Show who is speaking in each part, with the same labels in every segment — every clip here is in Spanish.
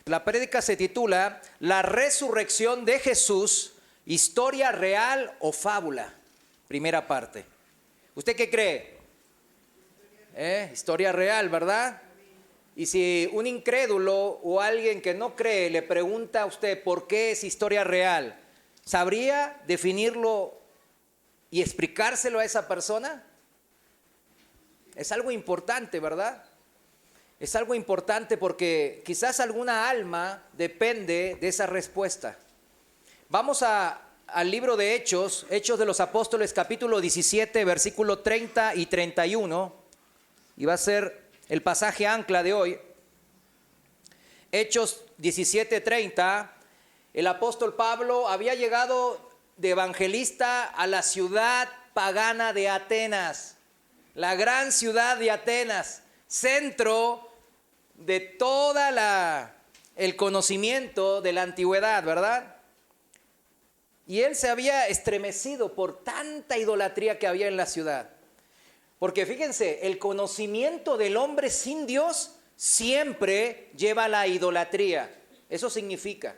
Speaker 1: La prédica se titula La resurrección de Jesús, historia real o fábula. Primera parte. ¿Usted qué cree? Historia real, ¿verdad? Y si un incrédulo o alguien que no cree le pregunta a usted por qué es historia real, ¿sabría definirlo y explicárselo a esa persona? Es algo importante, ¿verdad? Es algo importante porque quizás alguna alma depende de esa respuesta. Vamos al libro de Hechos, Hechos de los Apóstoles, capítulo 17, versículo 30 y 31, y va a ser el pasaje ancla de hoy. Hechos 17:30, el apóstol Pablo había llegado de evangelista a la ciudad pagana de Atenas, la gran ciudad de Atenas, centro de toda el conocimiento de la antigüedad, ¿verdad? Y él se había estremecido por tanta idolatría que había en la ciudad. Porque fíjense, el conocimiento del hombre sin Dios siempre lleva a la idolatría. Eso significa.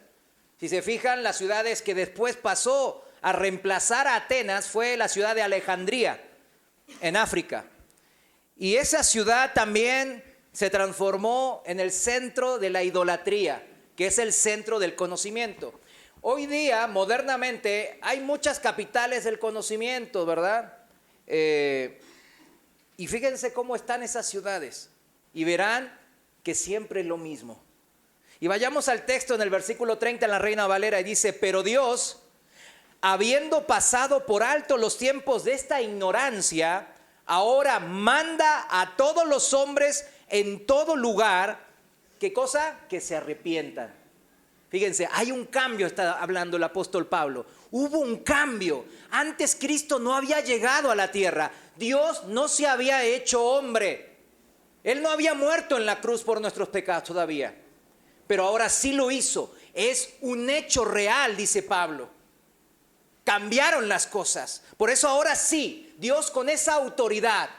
Speaker 1: Si se fijan, las ciudades que después pasó a reemplazar a Atenas fue la ciudad de Alejandría, en África. Y esa ciudad también se transformó en el centro de la idolatría, que es el centro del conocimiento. Hoy día, modernamente, hay muchas capitales del conocimiento, ¿verdad? Y fíjense cómo están esas ciudades y verán que siempre es lo mismo. Y vayamos al texto en el versículo 30 en la Reina Valera y dice: pero Dios, habiendo pasado por alto los tiempos de esta ignorancia, ahora manda a todos los hombres en todo lugar, ¿qué cosa? Que se arrepientan. Fíjense, hay un cambio, está hablando el apóstol Pablo. Hubo un cambio. Antes Cristo no había llegado a la tierra. Dios no se había hecho hombre. Él no había muerto en la cruz por nuestros pecados todavía. Pero ahora sí lo hizo. Es un hecho real, dice Pablo. Cambiaron las cosas. Por eso ahora sí, Dios con esa autoridad,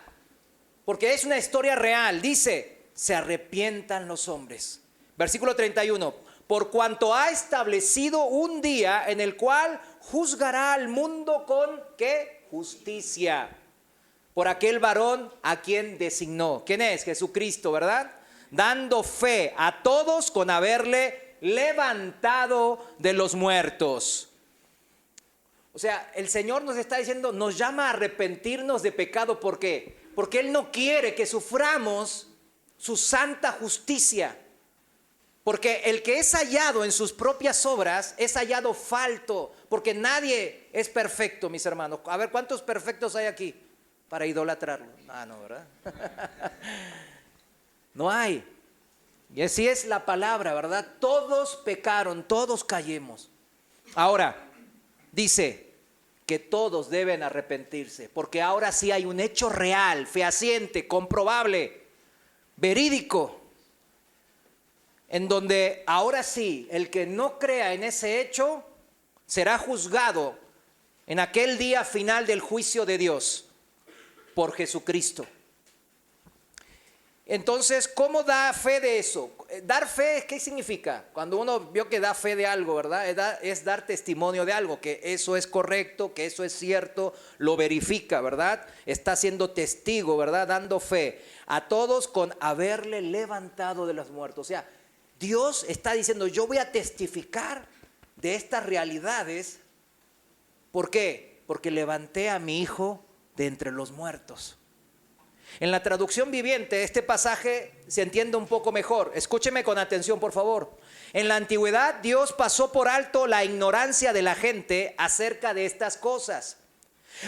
Speaker 1: porque es una historia real, dice: se arrepientan los hombres. Versículo 31. Por cuanto ha establecido un día en el cual juzgará al mundo con ¿qué? Justicia. Por aquel varón a quien designó. ¿Quién es? Jesucristo, ¿verdad? Dando fe a todos con haberle levantado de los muertos. O sea, el Señor nos está diciendo, nos llama a arrepentirnos de pecado. ¿Por qué? Porque Él no quiere que suframos su santa justicia. Porque el que es hallado en sus propias obras es hallado falto. Porque nadie es perfecto, mis hermanos. A ver, ¿cuántos perfectos hay aquí para idolatrarlo? No, ¿verdad? No hay. Y así es la palabra, ¿verdad? Todos pecaron, todos caemos. Ahora, dice que todos deben arrepentirse. Porque ahora sí hay un hecho real, fehaciente, comprobable, verídico, en donde ahora sí, el que no crea en ese hecho será juzgado en aquel día final del juicio de Dios por Jesucristo. Entonces, ¿cómo da fe de eso? Dar fe, ¿qué significa? Cuando uno vio que da fe de algo, ¿verdad? Es dar testimonio de algo, que eso es correcto, que eso es cierto, lo verifica, ¿verdad? Está siendo testigo, ¿verdad? Dando fe a todos con haberle levantado de los muertos. O sea, Dios está diciendo, yo voy a testificar de estas realidades. ¿Por qué? Porque levanté a mi hijo de entre los muertos. En la traducción viviente, este pasaje se entiende un poco mejor. Escúcheme con atención, por favor. En la antigüedad, Dios pasó por alto la ignorancia de la gente acerca de estas cosas.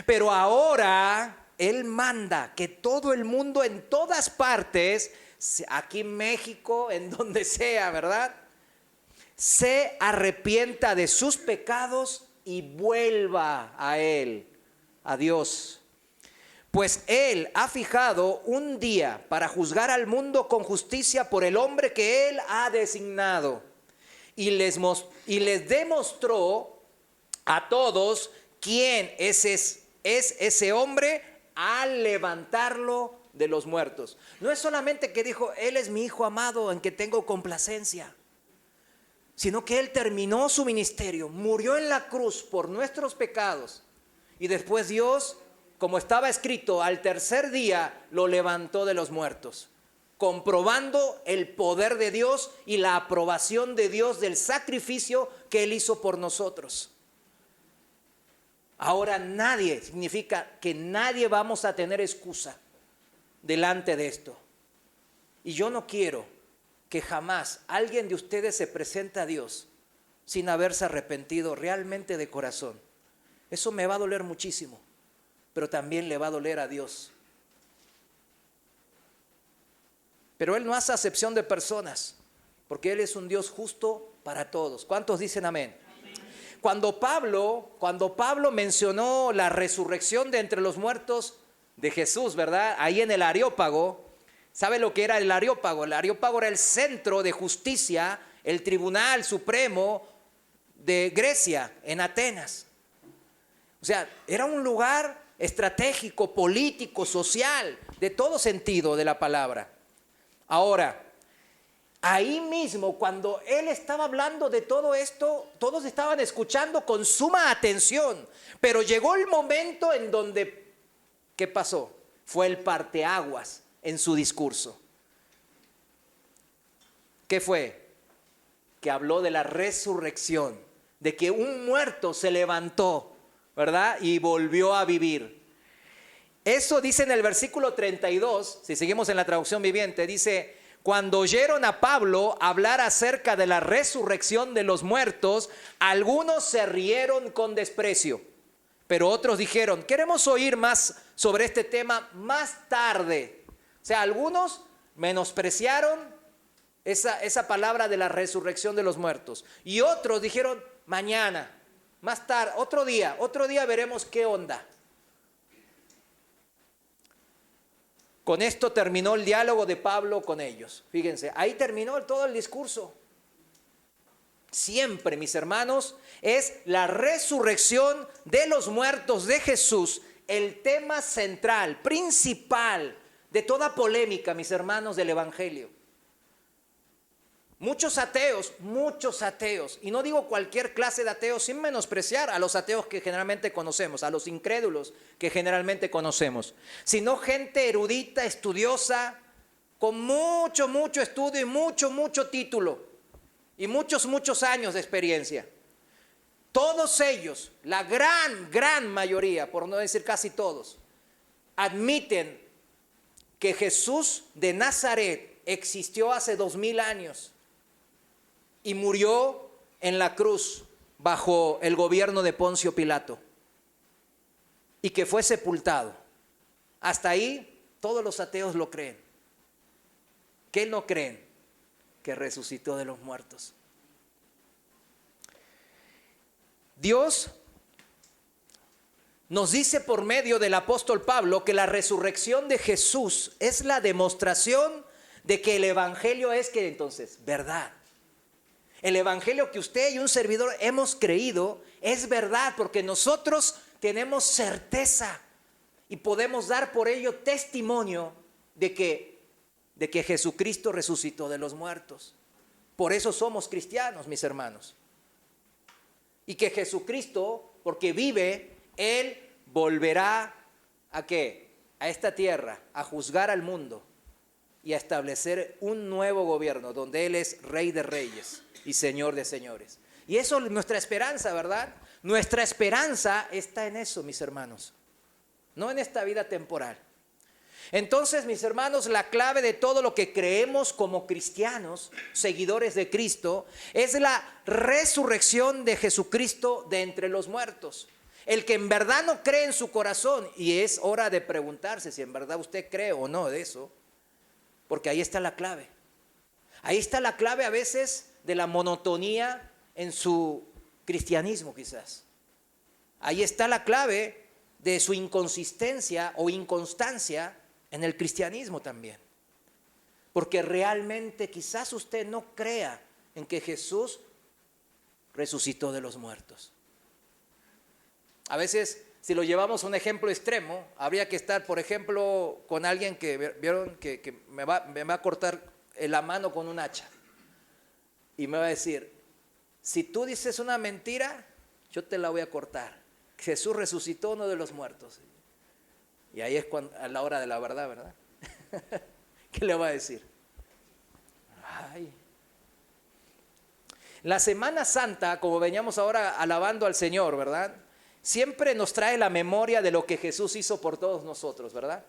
Speaker 1: Pero ahora Él manda que todo el mundo en todas partes, aquí en México, en donde sea, ¿verdad?, se arrepienta de sus pecados y vuelva a Él, a Dios. Pues Él ha fijado un día para juzgar al mundo con justicia por el hombre que Él ha designado. Y les demostró a todos quién es ese hombre al levantarlo de los muertos. No es solamente que dijo, Él es mi hijo amado en que tengo complacencia. sino que Él terminó su ministerio, murió en la cruz por nuestros pecados y después Dios, como estaba escrito, al tercer día lo levantó de los muertos, comprobando el poder de Dios y la aprobación de Dios del sacrificio que Él hizo por nosotros. Ahora nadie, significa que nadie vamos a tener excusa delante de esto. Y yo no quiero que jamás alguien de ustedes se presente a Dios sin haberse arrepentido realmente de corazón. Eso me va a doler muchísimo, pero también le va a doler a Dios. Pero Él no hace acepción de personas, porque Él es un Dios justo para todos. ¿Cuántos dicen amén? Cuando Pablo mencionó la resurrección de entre los muertos de Jesús, ¿verdad? Ahí en el Areópago, ¿sabe lo que era el Areópago? El Areópago era el centro de justicia, el tribunal supremo de Grecia, en Atenas. O sea, era un lugar estratégico, político, social, de todo sentido de la palabra. Ahora, ahí mismo, cuando él estaba hablando de todo esto, todos estaban escuchando con suma atención, pero llegó el momento en donde, ¿qué pasó? Fue el parteaguas en su discurso. ¿Qué fue? Que habló de la resurrección, de que un muerto se levantó, ¿verdad? Y volvió a vivir. Eso dice en el versículo 32, si seguimos en la traducción viviente, dice: cuando oyeron a Pablo hablar acerca de la resurrección de los muertos, algunos se rieron con desprecio, pero otros dijeron: queremos oír más sobre este tema más tarde. O sea, algunos menospreciaron esa palabra de la resurrección de los muertos, y otros dijeron: mañana, más tarde, otro día veremos qué onda. Con esto terminó el diálogo de Pablo con ellos. Fíjense, ahí terminó todo el discurso. Siempre, mis hermanos, es la resurrección de los muertos de Jesús el tema central, principal de toda polémica, mis hermanos, del Evangelio. Muchos ateos, y no digo cualquier clase de ateos sin menospreciar a los ateos que generalmente conocemos, a los incrédulos que generalmente conocemos, sino gente erudita, estudiosa, con mucho estudio y mucho título y muchos años de experiencia. Todos ellos, la gran mayoría, por no decir casi todos, admiten que Jesús de Nazaret existió hace 2000 años. Y murió en la cruz bajo el gobierno de Poncio Pilato. Y que fue sepultado. Hasta ahí todos los ateos lo creen. ¿Qué no creen? Que resucitó de los muertos. Dios nos dice por medio del apóstol Pablo que la resurrección de Jesús es la demostración de que el evangelio es, que entonces, verdad. El evangelio que usted y un servidor hemos creído es verdad, porque nosotros tenemos certeza y podemos dar por ello testimonio de que Jesucristo resucitó de los muertos. Por eso somos cristianos, mis hermanos. Y que Jesucristo, porque vive, Él volverá ¿a qué? A esta tierra, a juzgar al mundo y a establecer un nuevo gobierno donde Él es Rey de Reyes y Señor de señores. Y eso es nuestra esperanza, ¿verdad? Nuestra esperanza está en eso, mis hermanos, no en esta vida temporal. Entonces, mis hermanos, la clave de todo lo que creemos como cristianos, seguidores de Cristo, es la resurrección de Jesucristo de entre los muertos. El que en verdad no cree en su corazón, y es hora de preguntarse si en verdad usted cree o no de eso, porque ahí está la clave. Ahí está la clave a veces de la monotonía en su cristianismo, quizás. Ahí está la clave de su inconsistencia o inconstancia en el cristianismo también. Porque realmente quizás usted no crea en que Jesús resucitó de los muertos. A veces, si lo llevamos a un ejemplo extremo, habría que estar, por ejemplo, con alguien que vieron que me va a cortar la mano con un hacha. Y me va a decir: si tú dices una mentira, yo te la voy a cortar. Jesús resucitó uno de los muertos. Y ahí es cuando, a la hora de la verdad, ¿verdad? ¿Qué le va a decir? Ay. La Semana Santa, como veníamos ahora alabando al Señor, ¿verdad? Siempre nos trae la memoria de lo que Jesús hizo por todos nosotros, ¿verdad?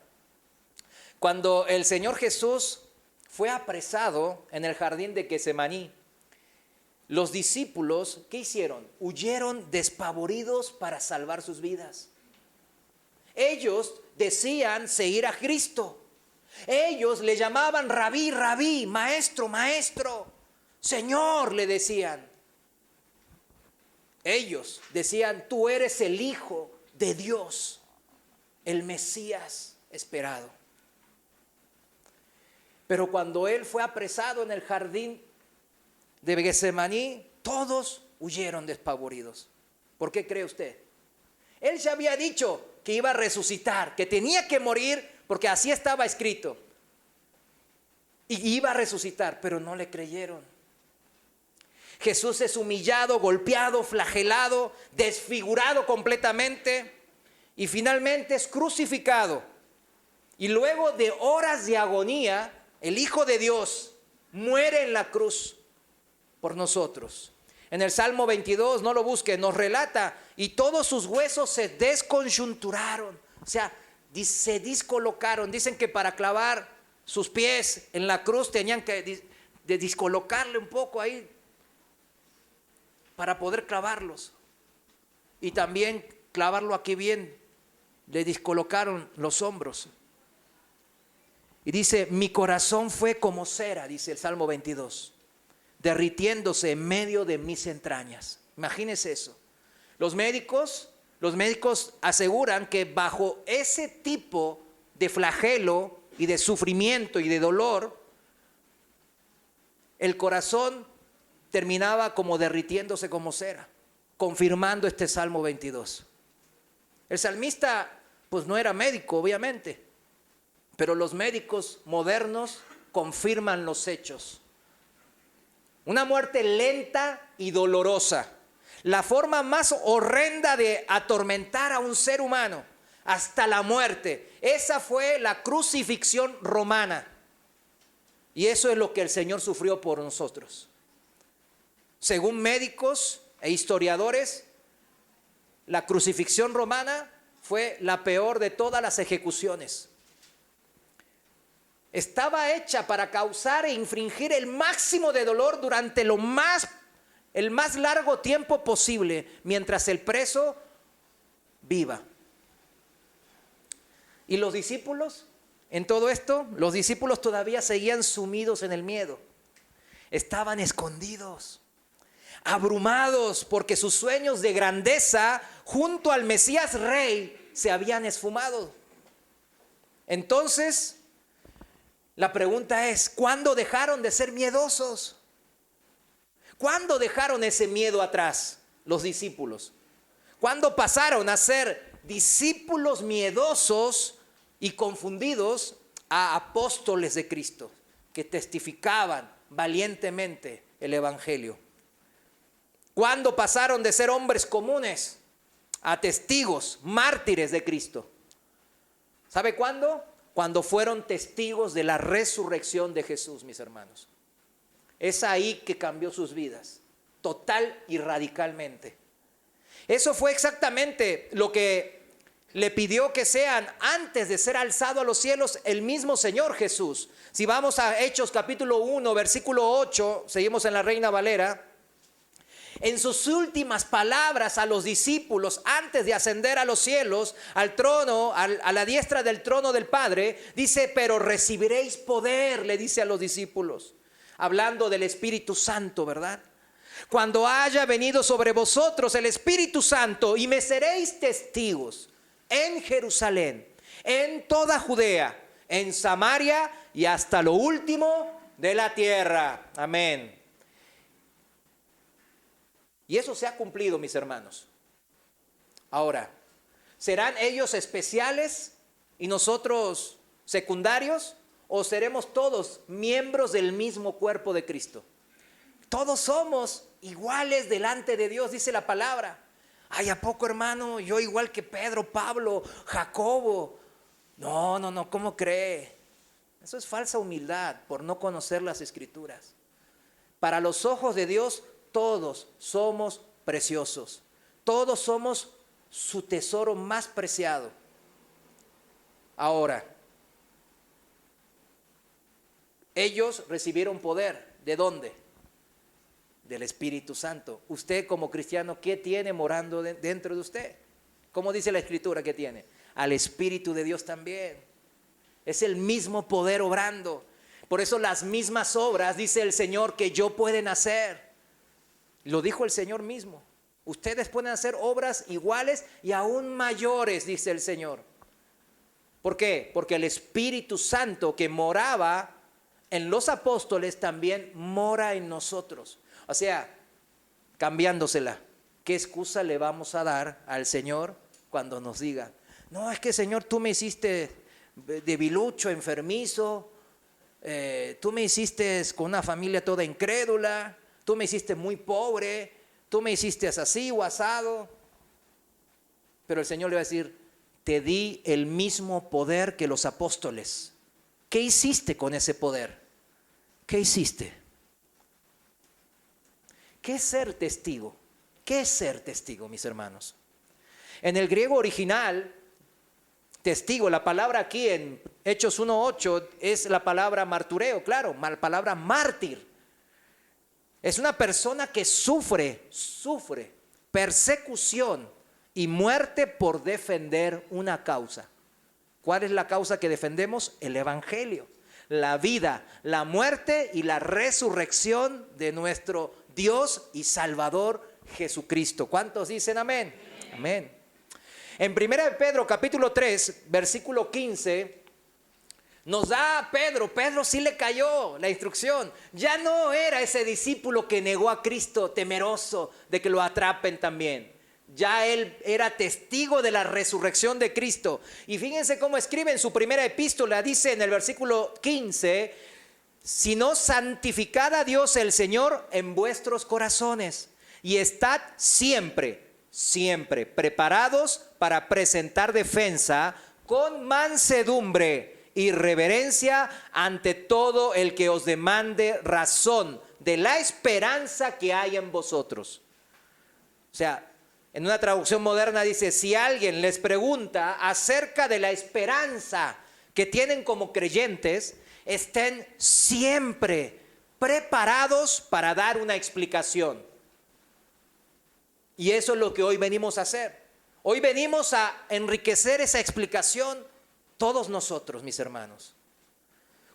Speaker 1: Cuando el Señor Jesús fue apresado en el jardín de Getsemaní, los discípulos, ¿qué hicieron? Huyeron despavoridos para salvar sus vidas. Ellos decían seguir a Cristo. Ellos le llamaban rabí, rabí, maestro, maestro, Señor, le decían. Ellos decían, tú eres el Hijo de Dios, el Mesías esperado. Pero cuando él fue apresado en el jardín de Getsemaní, todos huyeron despavoridos. ¿Por qué cree usted? Él ya había dicho que iba a resucitar, que tenía que morir porque así estaba escrito. Y iba a resucitar, pero no le creyeron. Jesús es humillado, golpeado, flagelado, desfigurado completamente y finalmente es crucificado. Y luego de horas de agonía, el Hijo de Dios muere en la cruz por nosotros. En el Salmo 22, no lo busquen, nos relata, y todos sus huesos se desconjunturaron, o sea, se discolocaron. Dicen que para clavar sus pies en la cruz tenían que discolocarle un poco ahí para poder clavarlos. Y también clavarlo aquí bien, le discolocaron los hombros. Y dice, mi corazón fue como cera, dice el Salmo 22, derritiéndose en medio de mis entrañas. Imagínense eso. Los médicos aseguran que bajo ese tipo de flagelo y de sufrimiento y de dolor, el corazón terminaba como derritiéndose como cera, confirmando este Salmo 22. El salmista pues no era médico, obviamente, pero los médicos modernos confirman los hechos. Una muerte lenta y dolorosa, la forma más horrenda de atormentar a un ser humano hasta la muerte. Esa fue la crucifixión romana. Y eso es lo que el Señor sufrió por nosotros. Según médicos e historiadores, la crucifixión romana fue la peor de todas las ejecuciones. Estaba hecha para causar e infringir el máximo de dolor durante el más largo tiempo posible, mientras el preso viva. ¿Y los discípulos? En todo esto, los discípulos todavía seguían sumidos en el miedo. Estaban escondidos, abrumados, porque sus sueños de grandeza junto al Mesías Rey se habían esfumado. Entonces, la pregunta es, ¿cuándo dejaron de ser miedosos? ¿Cuándo dejaron ese miedo atrás los discípulos? ¿Cuándo pasaron a ser discípulos miedosos y confundidos a apóstoles de Cristo que testificaban valientemente el Evangelio? ¿Cuándo pasaron de ser hombres comunes a testigos, mártires de Cristo? ¿Sabe cuándo? Cuando fueron testigos de la resurrección de Jesús, mis hermanos. Es ahí que cambió sus vidas, total y radicalmente. Eso fue exactamente lo que le pidió que sean antes de ser alzado a los cielos el mismo Señor Jesús. Si vamos a Hechos capítulo 1, versículo 8, seguimos en la Reina Valera. En sus últimas palabras a los discípulos, antes de ascender a los cielos, al trono, a la diestra del trono del Padre, dice, pero recibiréis poder, le dice a los discípulos, hablando del Espíritu Santo, ¿verdad? Cuando haya venido sobre vosotros el Espíritu Santo, y me seréis testigos en Jerusalén, en toda Judea, en Samaria y hasta lo último de la tierra. Amén. Y eso se ha cumplido, mis hermanos. Ahora, ¿serán ellos especiales y nosotros secundarios? ¿O seremos todos miembros del mismo cuerpo de Cristo? Todos somos iguales delante de Dios, dice la palabra. Ay, ¿a poco, hermano? Yo igual que Pedro, Pablo, Jacobo. No, ¿cómo cree? Eso es falsa humildad por no conocer las Escrituras. Para los ojos de Dios, todos somos preciosos. Todos somos su tesoro más preciado. Ahora, ellos recibieron poder. ¿De dónde? Del Espíritu Santo. Usted como cristiano, ¿qué tiene morando dentro de usted? ¿Cómo dice la Escritura que tiene? Al Espíritu de Dios también. Es el mismo poder obrando. Por eso las mismas obras, dice el Señor, que yo pueden hacer. Lo dijo el Señor mismo. Ustedes pueden hacer obras iguales y aún mayores, dice el Señor. ¿Por qué? Porque el Espíritu Santo que moraba en los apóstoles también mora en nosotros. O sea, cambiándosela, ¿qué excusa le vamos a dar al Señor cuando nos diga: no, es que Señor, tú me hiciste debilucho, enfermizo, tú me hiciste con una familia toda incrédula, tú me hiciste muy pobre, tú me hiciste así o asado? Pero el Señor le va a decir: te di el mismo poder que los apóstoles. ¿Qué hiciste con ese poder? ¿Qué hiciste? ¿Qué es ser testigo? ¿Qué es ser testigo, mis hermanos? En el griego original, testigo, la palabra aquí en Hechos 1:8 es la palabra martureo, claro, la palabra mártir. Es una persona que sufre persecución y muerte por defender una causa. ¿Cuál es la causa que defendemos? El Evangelio, la vida, la muerte y la resurrección de nuestro Dios y Salvador Jesucristo. ¿Cuántos dicen amén? Amén. En 1 Pedro capítulo 3, versículo 15, nos da a Pedro sí le cayó la instrucción. Ya no era ese discípulo que negó a Cristo temeroso de que lo atrapen también. Ya él era testigo de la resurrección de Cristo. Y fíjense cómo escribe en su primera epístola, dice en el versículo 15: sino santificad a Dios el Señor en vuestros corazones y estad siempre preparados para presentar defensa con mansedumbre y reverencia ante todo el que os demande razón de la esperanza que hay en vosotros. O sea, en una traducción moderna dice: si alguien les pregunta acerca de la esperanza que tienen como creyentes, estén siempre preparados para dar una explicación. Y eso es lo que hoy venimos a hacer. Hoy venimos a enriquecer esa explicación todos nosotros, mis hermanos.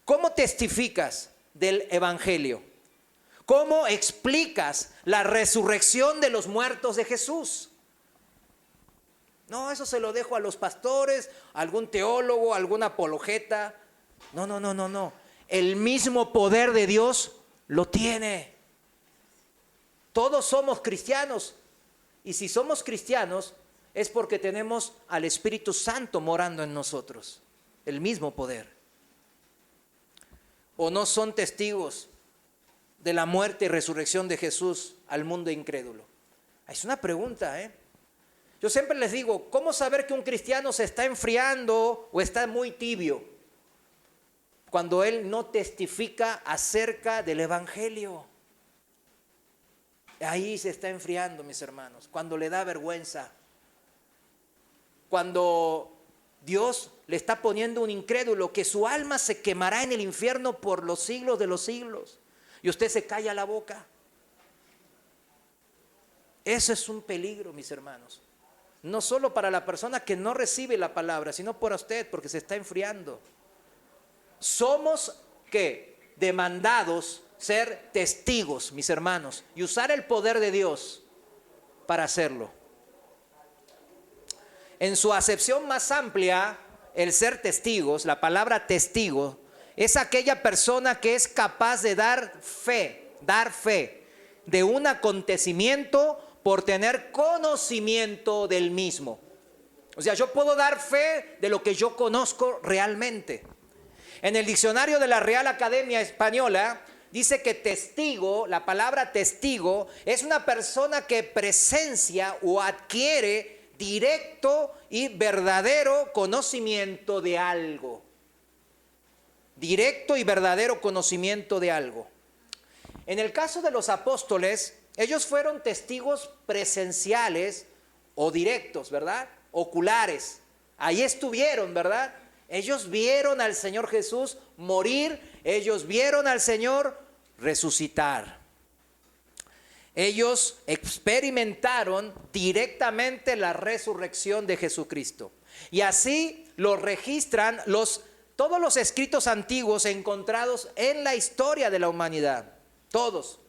Speaker 1: ¿Cómo testificas del Evangelio? ¿Cómo explicas la resurrección de los muertos de Jesús? No, eso se lo dejo a los pastores, a algún teólogo, a algún apologeta. No. El mismo poder de Dios lo tiene. Todos somos cristianos. Y si somos cristianos es porque tenemos al Espíritu Santo morando en nosotros. El mismo poder. ¿O no son testigos de la muerte y resurrección de Jesús al mundo incrédulo? Es una pregunta, ¿eh? Yo siempre les digo: ¿cómo saber que un cristiano se está enfriando o está muy tibio? Cuando él no testifica acerca del Evangelio. Ahí se está enfriando, mis hermanos. Cuando le da vergüenza. Cuando Dios le está poniendo un incrédulo que su alma se quemará en el infierno por los siglos de los siglos. Y usted se calla la boca. Eso es un peligro, mis hermanos. No solo para la persona que no recibe la palabra, sino para usted, porque se está enfriando. Somos, ¿qué? Demandados ser testigos, mis hermanos, y usar el poder de Dios para hacerlo. En su acepción más amplia, el ser testigos, la palabra testigo, es aquella persona que es capaz de dar fe de un acontecimiento por tener conocimiento del mismo. O sea, yo puedo dar fe de lo que yo conozco realmente. En el diccionario de la Real Academia Española dice que testigo, la palabra testigo, es una persona que presencia o adquiere directo y verdadero conocimiento de algo. Directo y verdadero conocimiento de algo. En el caso de los apóstoles, ellos fueron testigos presenciales o directos, ¿verdad? Oculares. Ahí estuvieron, ¿verdad? Ellos vieron al Señor Jesús morir, ellos vieron al Señor resucitar. Ellos experimentaron directamente la resurrección de Jesucristo. Y así lo registran todos los escritos antiguos encontrados en la historia de la humanidad. Todos.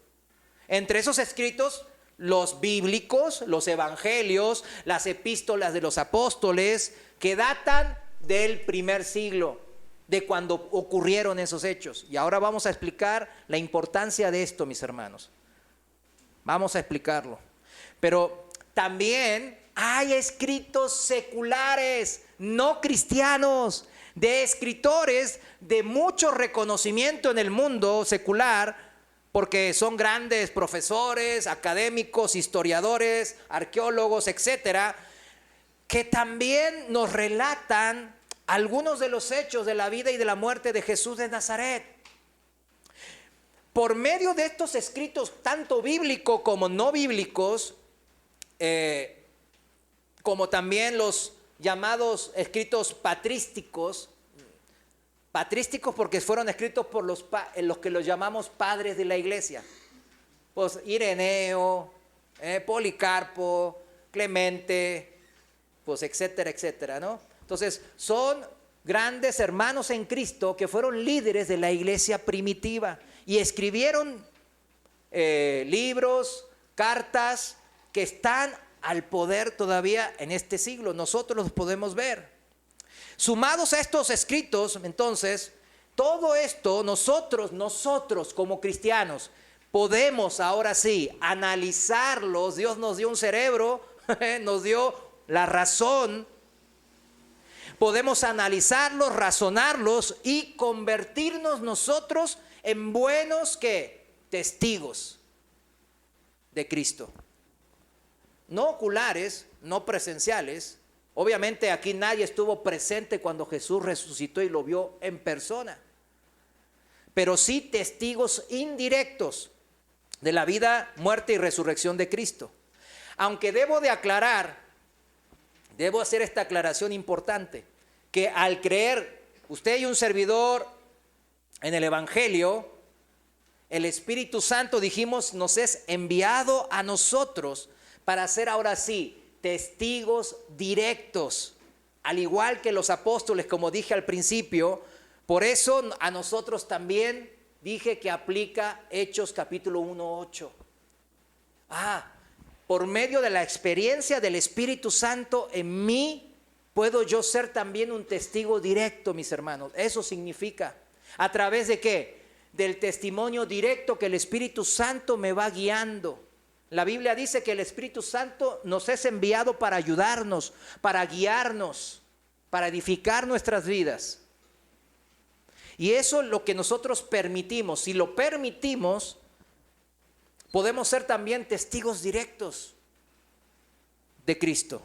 Speaker 1: Entre esos escritos, los bíblicos, los evangelios, las epístolas de los apóstoles, que datan del primer siglo, de cuando ocurrieron esos hechos. Y ahora vamos a explicar la importancia de esto, mis hermanos. Vamos a explicarlo. Pero también hay escritos seculares, no cristianos, de escritores de mucho reconocimiento en el mundo secular, porque son grandes profesores, académicos, historiadores, arqueólogos, etcétera, que también nos relatan algunos de los hechos de la vida y de la muerte de Jesús de Nazaret. Por medio de estos escritos, tanto bíblicos como no bíblicos, como también los llamados escritos patrísticos porque fueron escritos por los que los llamamos padres de la iglesia, pues Ireneo, Policarpo, Clemente, pues etcétera, etcétera, ¿no? Entonces son grandes hermanos en Cristo que fueron líderes de la iglesia primitiva y escribieron libros, cartas que están al poder todavía en este siglo. Nosotros los podemos ver. Sumados a estos escritos, entonces, todo esto nosotros como cristianos podemos ahora sí analizarlos. Dios nos dio un cerebro, nos dio la razón. Podemos analizarlos, razonarlos y convertirnos nosotros en buenos ¿qué? Testigos de Cristo. No oculares, no presenciales. Obviamente aquí nadie estuvo presente cuando Jesús resucitó y lo vio en persona. Pero sí testigos indirectos de la vida, muerte y resurrección de Cristo. Aunque debo hacer esta aclaración importante, que al creer usted y un servidor en el Evangelio, el Espíritu Santo, dijimos, nos es enviado a nosotros para ser ahora sí testigos directos, al igual que los apóstoles, como dije al principio. Por eso a nosotros también dije que aplica Hechos capítulo 1:8. Por medio de la experiencia del Espíritu Santo en mí, puedo yo ser también un testigo directo, mis hermanos. Eso significa, ¿a través de qué? Del testimonio directo que el Espíritu Santo me va guiando. La Biblia dice que el Espíritu Santo nos es enviado para ayudarnos, para guiarnos, para edificar nuestras vidas. Y eso es lo que nosotros permitimos. Si lo permitimos, podemos ser también testigos directos de Cristo.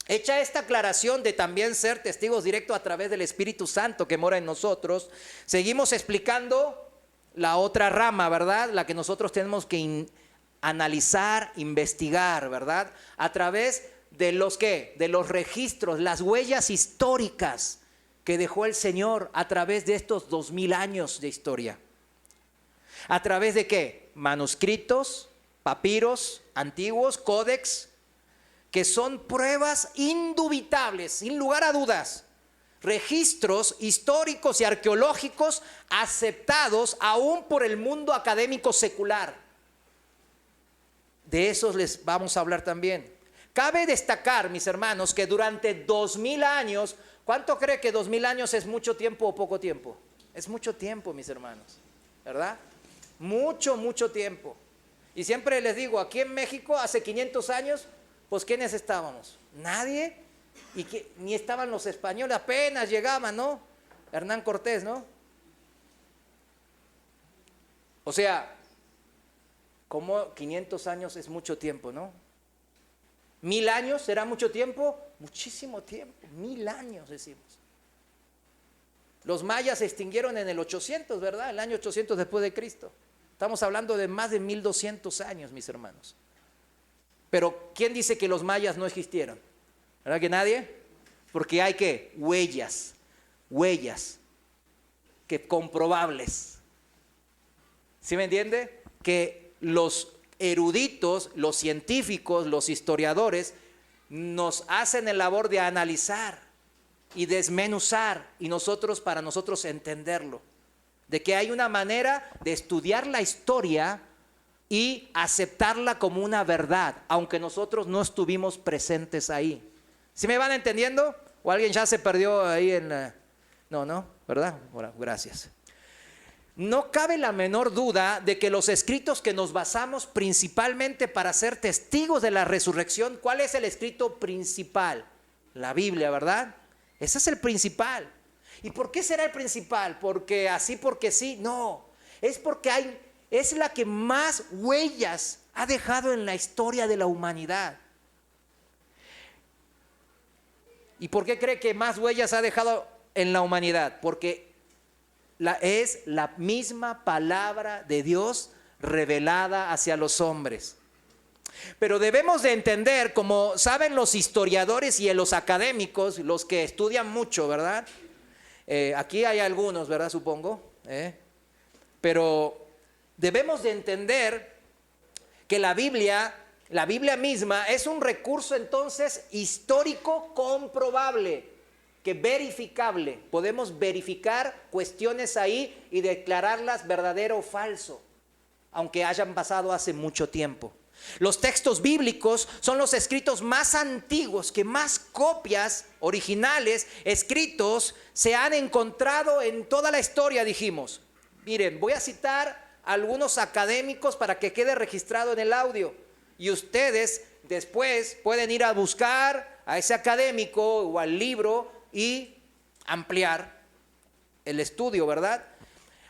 Speaker 1: Hecha esta aclaración de también ser testigos directos a través del Espíritu Santo que mora en nosotros, seguimos explicando la otra rama, ¿verdad? La que nosotros tenemos que analizar, investigar, ¿verdad? A través de los ¿qué? De los registros, las huellas históricas que dejó el Señor a través de estos 2000 años de historia. ¿A través de qué? Manuscritos, papiros antiguos, códex, que son pruebas indubitables, sin lugar a dudas, registros históricos y arqueológicos aceptados aún por el mundo académico secular. De esos les vamos a hablar también. Cabe destacar, mis hermanos, que durante 2000 años, ¿cuánto cree que 2000 años es mucho tiempo o poco tiempo? Es mucho tiempo, mis hermanos, ¿verdad? Mucho tiempo. Y siempre les digo, aquí en México hace 500 años, pues ¿quiénes estábamos? Nadie. Y ni estaban los españoles, apenas llegaban, ¿no? Hernán Cortés, ¿no? O sea, como 500 años es mucho tiempo, ¿no? 1000 años será mucho tiempo, muchísimo tiempo, 1000 años decimos. Los mayas se extinguieron en el 800, ¿verdad? El año 800 después de Cristo. Estamos hablando de más de 1200 años, mis hermanos. Pero ¿quién dice que los mayas no existieron? ¿Verdad que nadie? Porque hay que huellas que comprobables. ¿Sí me entiende? Que los eruditos, los científicos, los historiadores nos hacen el labor de analizar y desmenuzar y para nosotros entenderlo. De que hay una manera de estudiar la historia y aceptarla como una verdad, aunque nosotros no estuvimos presentes ahí. ¿Sí me van entendiendo? ¿O alguien ya se perdió ahí en la... No, ¿verdad? Bueno, gracias. No cabe la menor duda de que los escritos que nos basamos principalmente para ser testigos de la resurrección, ¿cuál es el escrito principal? La Biblia, ¿verdad? Ese es el principal. ¿Y por qué será el principal? ¿Porque sí? No, es porque es la que más huellas ha dejado en la historia de la humanidad. ¿Y por qué cree que más huellas ha dejado en la humanidad? Porque es la misma palabra de Dios revelada hacia los hombres. Pero debemos de entender, como saben los historiadores y los académicos, los que estudian mucho, ¿verdad? Aquí hay algunos, ¿verdad? Supongo. Pero debemos de entender que la Biblia misma es un recurso entonces histórico comprobable, que verificable. Podemos verificar cuestiones ahí y declararlas verdadero o falso, aunque hayan pasado hace mucho tiempo. Los textos bíblicos son los escritos más antiguos, que más copias originales, escritos, se han encontrado en toda la historia, dijimos. Miren, voy a citar a algunos académicos para que quede registrado en el audio. Y ustedes después pueden ir a buscar a ese académico o al libro y ampliar el estudio, ¿verdad?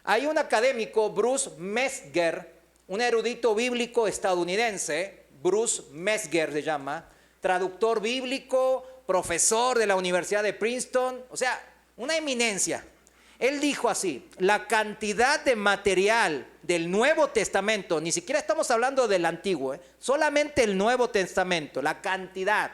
Speaker 1: Hay un académico, Bruce Metzger, un erudito bíblico estadounidense, Bruce Metzger se llama, traductor bíblico, profesor de la Universidad de Princeton, o sea, una eminencia. Él dijo así: la cantidad de material del Nuevo Testamento, ni siquiera estamos hablando del Antiguo, solamente el Nuevo Testamento, la cantidad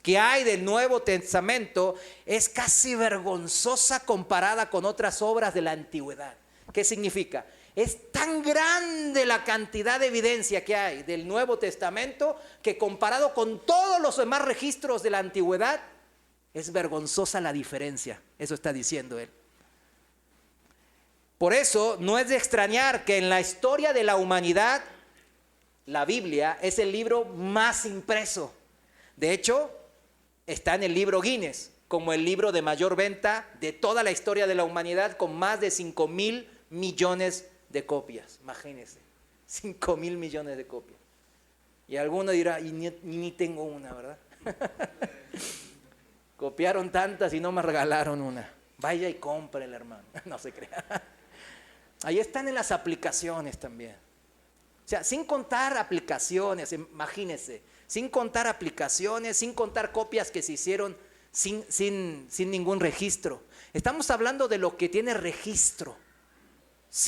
Speaker 1: que hay del Nuevo Testamento es casi vergonzosa comparada con otras obras de la Antigüedad. ¿Qué significa? Es tan grande la cantidad de evidencia que hay del Nuevo Testamento que comparado con todos los demás registros de la Antigüedad, es vergonzosa la diferencia. Eso está diciendo él. Por eso no es de extrañar que en la historia de la humanidad, la Biblia es el libro más impreso. De hecho, está en el libro Guinness como el libro de mayor venta de toda la historia de la humanidad, con más de 5,000 millones de copias. Imagínense, 5,000 millones de copias. Y alguno dirá, y ni tengo una, ¿verdad? Copiaron tantas y no me regalaron una. Vaya y cómprela, hermano. No se crea. Ahí están en las aplicaciones también. O sea, sin contar aplicaciones, imagínense, sin contar aplicaciones, sin contar copias que se hicieron sin ningún registro. Estamos hablando de lo que tiene registro.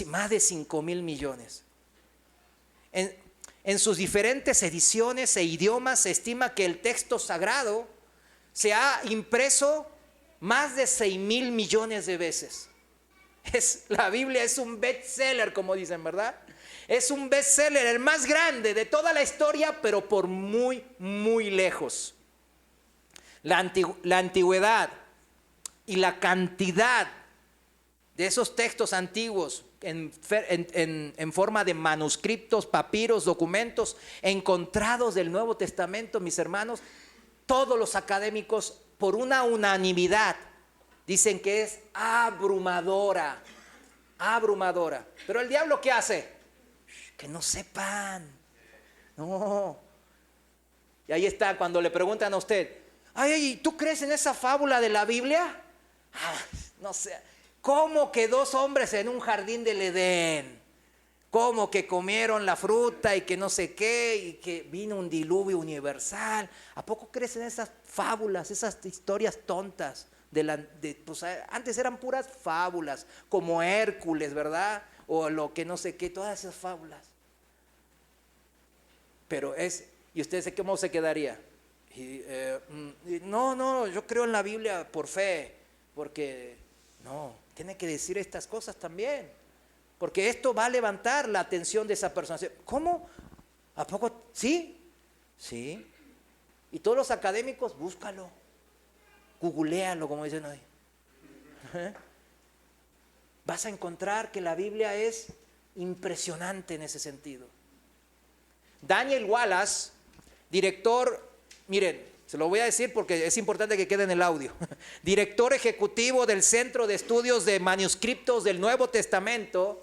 Speaker 1: Más de 5,000 millones. En sus diferentes ediciones e idiomas se estima que el texto sagrado se ha impreso más de 6,000 millones de veces. La Biblia es un bestseller, como dicen, ¿verdad? Es un bestseller, el más grande de toda la historia, pero por muy, muy lejos. La antigüedad y la cantidad de esos textos antiguos en forma de manuscritos, papiros, documentos encontrados del Nuevo Testamento, mis hermanos, todos los académicos, por una unanimidad, dicen que es abrumadora. Pero el diablo, ¿qué hace? Que no sepan. No. Y ahí está, cuando le preguntan a usted, ay, ¿tú crees en esa fábula de la Biblia? No sé. ¿Cómo que 2 hombres en un jardín del Edén? cómo que comieron la fruta y que no sé qué, y que vino un diluvio universal. ¿A poco crees en esas fábulas, esas historias tontas? Pues antes eran puras fábulas, como Hércules, ¿verdad? O lo que no sé qué, todas esas fábulas. Pero ¿y usted cómo se quedaría? No, yo creo en la Biblia por fe, porque no, tiene que decir estas cosas también, porque esto va a levantar la atención de esa persona. ¿Cómo? ¿A poco? ¿Sí? Sí. Y todos los académicos, búscalo, googlealo, como dicen hoy. Vas a encontrar que la Biblia es impresionante en ese sentido. Daniel Wallace, director, miren, se lo voy a decir porque es importante que quede en el audio. Director ejecutivo del Centro de Estudios de Manuscritos del Nuevo Testamento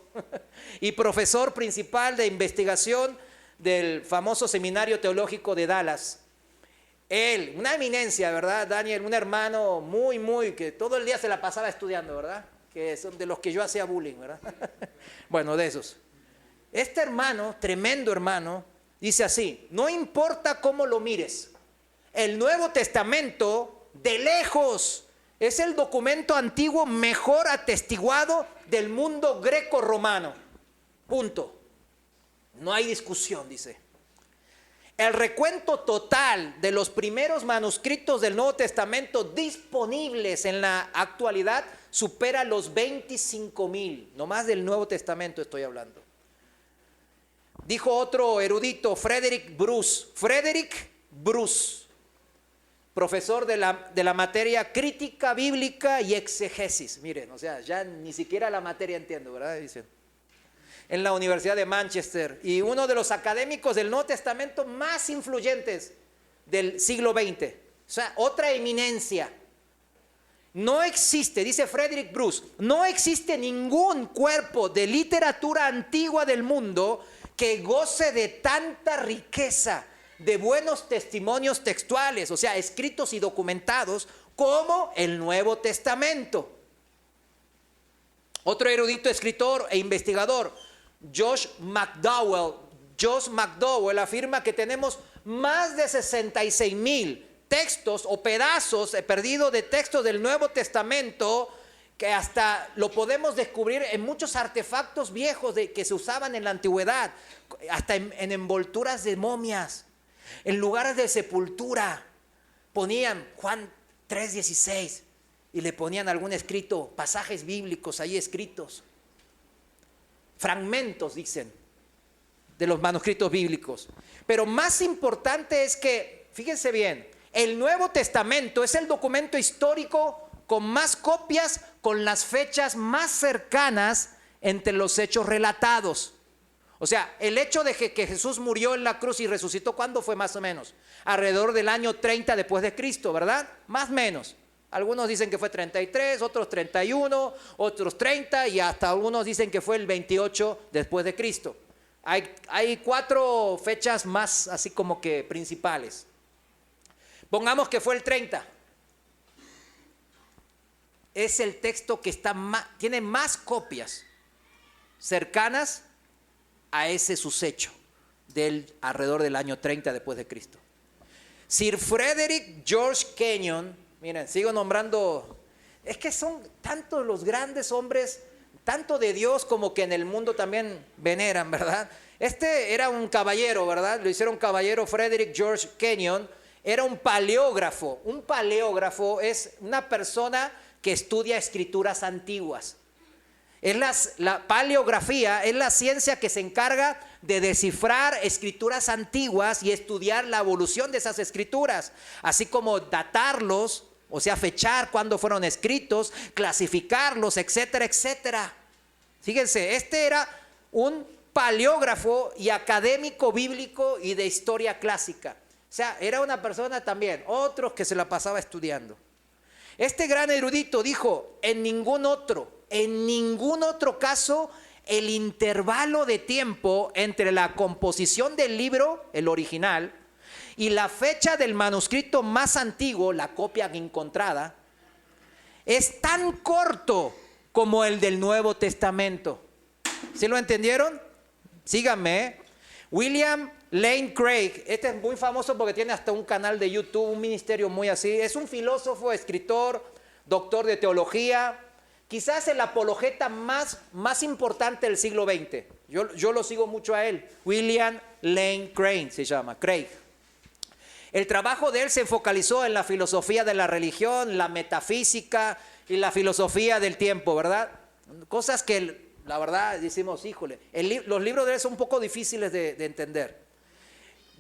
Speaker 1: y profesor principal de investigación del famoso Seminario Teológico de Dallas. Él, una eminencia, ¿verdad? Daniel, un hermano muy, que todo el día se la pasaba estudiando, ¿verdad? Que son de los que yo hacía bullying, ¿verdad? Bueno, de esos. Este hermano, tremendo hermano, dice así: no importa cómo lo mires, el Nuevo Testamento de lejos es el documento antiguo mejor atestiguado del mundo greco-romano. Punto. No hay discusión, dice. El recuento total de los primeros manuscritos del Nuevo Testamento disponibles en la actualidad supera los 25,000. Nomás del Nuevo Testamento estoy hablando. Dijo otro erudito, Frederick Bruce, profesor de la materia crítica bíblica y exegesis. Miren, o sea, ya ni siquiera la materia entiendo, ¿verdad? Dicen. En la Universidad de Manchester, y uno de los académicos del Nuevo Testamento más influyentes del siglo XX. O sea, otra eminencia. No existe, dice Frederick Bruce, no existe ningún cuerpo de literatura antigua del mundo que goce de tanta riqueza de buenos testimonios textuales, o sea, escritos y documentados, como el Nuevo Testamento. Otro erudito, escritor e investigador, Josh McDowell afirma que tenemos más de 66,000 textos o pedazos perdidos de textos del Nuevo Testamento, que hasta lo podemos descubrir en muchos artefactos viejos que se usaban en la antigüedad, hasta en envolturas de momias, en lugares de sepultura. Ponían Juan 3:16 y le ponían algún escrito, pasajes bíblicos ahí escritos. Fragmentos, dicen, de los manuscritos bíblicos. Pero más importante es que, fíjense bien, el Nuevo Testamento es el documento histórico con más copias, con las fechas más cercanas entre los hechos relatados. O sea, el hecho de que Jesús murió en la cruz y resucitó, ¿cuándo fue más o menos? Alrededor del año 30 después de Cristo, ¿verdad? Más o menos. Algunos dicen que fue 33, otros 31, otros 30 y hasta algunos dicen que fue el 28 después de Cristo. Hay 4 fechas más así como que principales. Pongamos que fue el 30. Es el texto que tiene más copias cercanas a ese suceso alrededor del año 30 después de Cristo. Sir Frederick George Kenyon, miren, sigo nombrando, es que son tantos los grandes hombres, tanto de Dios como que en el mundo también veneran, ¿verdad? Este era un caballero, ¿verdad? Lo hicieron caballero. Frederick George Kenyon era un paleógrafo. Un paleógrafo es una persona que estudia escrituras antiguas. La paleografía es la ciencia que se encarga de descifrar escrituras antiguas y estudiar la evolución de esas escrituras, así como datarlos, o sea, fechar cuándo fueron escritos, clasificarlos, etcétera, etcétera. Fíjense, este era un paleógrafo y académico bíblico y de historia clásica. O sea, era una persona también, otros que se la pasaba estudiando. Este gran erudito dijo, en ningún otro caso, el intervalo de tiempo entre la composición del libro, el original, y la fecha del manuscrito más antiguo, la copia encontrada, es tan corto como el del Nuevo Testamento. ¿Sí lo entendieron? Síganme, ¿eh? William Lane Craig, este es muy famoso porque tiene hasta un canal de YouTube, un ministerio muy así. Es un filósofo, escritor, doctor de teología, quizás el apologeta más importante del siglo XX. Yo lo sigo mucho a él. William Lane Craig se llama, Craig. El trabajo de él se focalizó en la filosofía de la religión, la metafísica y la filosofía del tiempo, ¿verdad? Cosas que la verdad decimos, híjole, los libros de él son un poco difíciles de entender.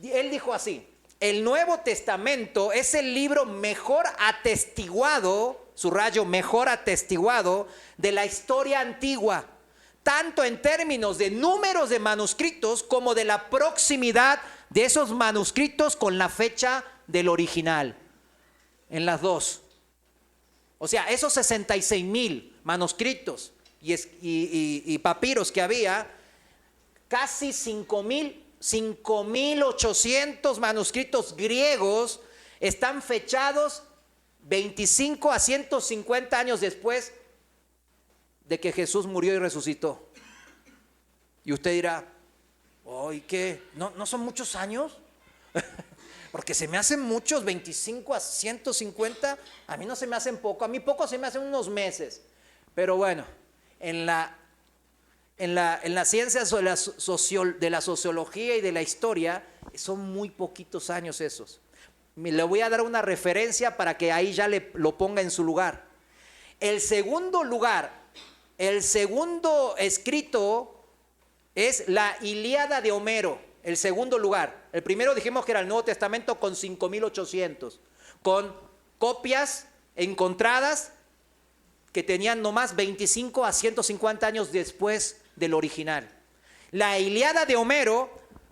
Speaker 1: Él dijo así: el Nuevo Testamento es el libro mejor atestiguado, subrayo, mejor atestiguado de la historia antigua, tanto en términos de números de manuscritos como de la proximidad de esos manuscritos con la fecha del original, en las dos. O sea, esos 66,000 manuscritos y papiros que había, casi 5,800 manuscritos griegos están fechados 25 a 150 años después de que Jesús murió y resucitó. Y usted dirá, ¿y qué? ¿No son muchos años? Porque se me hacen muchos, 25 a 150, a mí no se me hacen poco, a mí poco se me hacen unos meses. Pero bueno, en las ciencias de la sociología y de la historia, son muy poquitos años esos. Le voy a dar una referencia para que ahí ya lo ponga en su lugar. El segundo escrito es la Ilíada de Homero, el segundo lugar. El primero dijimos que era el Nuevo Testamento con 5,800, con copias encontradas que tenían nomás 25 a 150 años después del original. La Ilíada de Homero,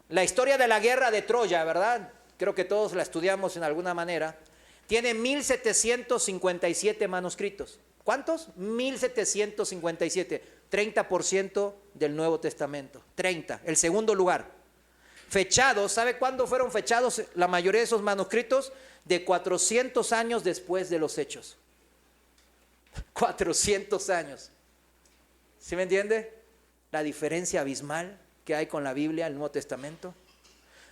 Speaker 1: la historia de la guerra de Troya, ¿verdad? Creo que todos la estudiamos en alguna manera. Tiene 1,757 manuscritos. ¿Cuántos? 1,757. 30% del Nuevo Testamento. 30. El segundo lugar. Fechados, ¿sabe cuándo fueron fechados la mayoría de esos manuscritos? De 400 años después de los Hechos. 400 años. ¿Sí me entiende? La diferencia abismal que hay con la Biblia, el Nuevo Testamento.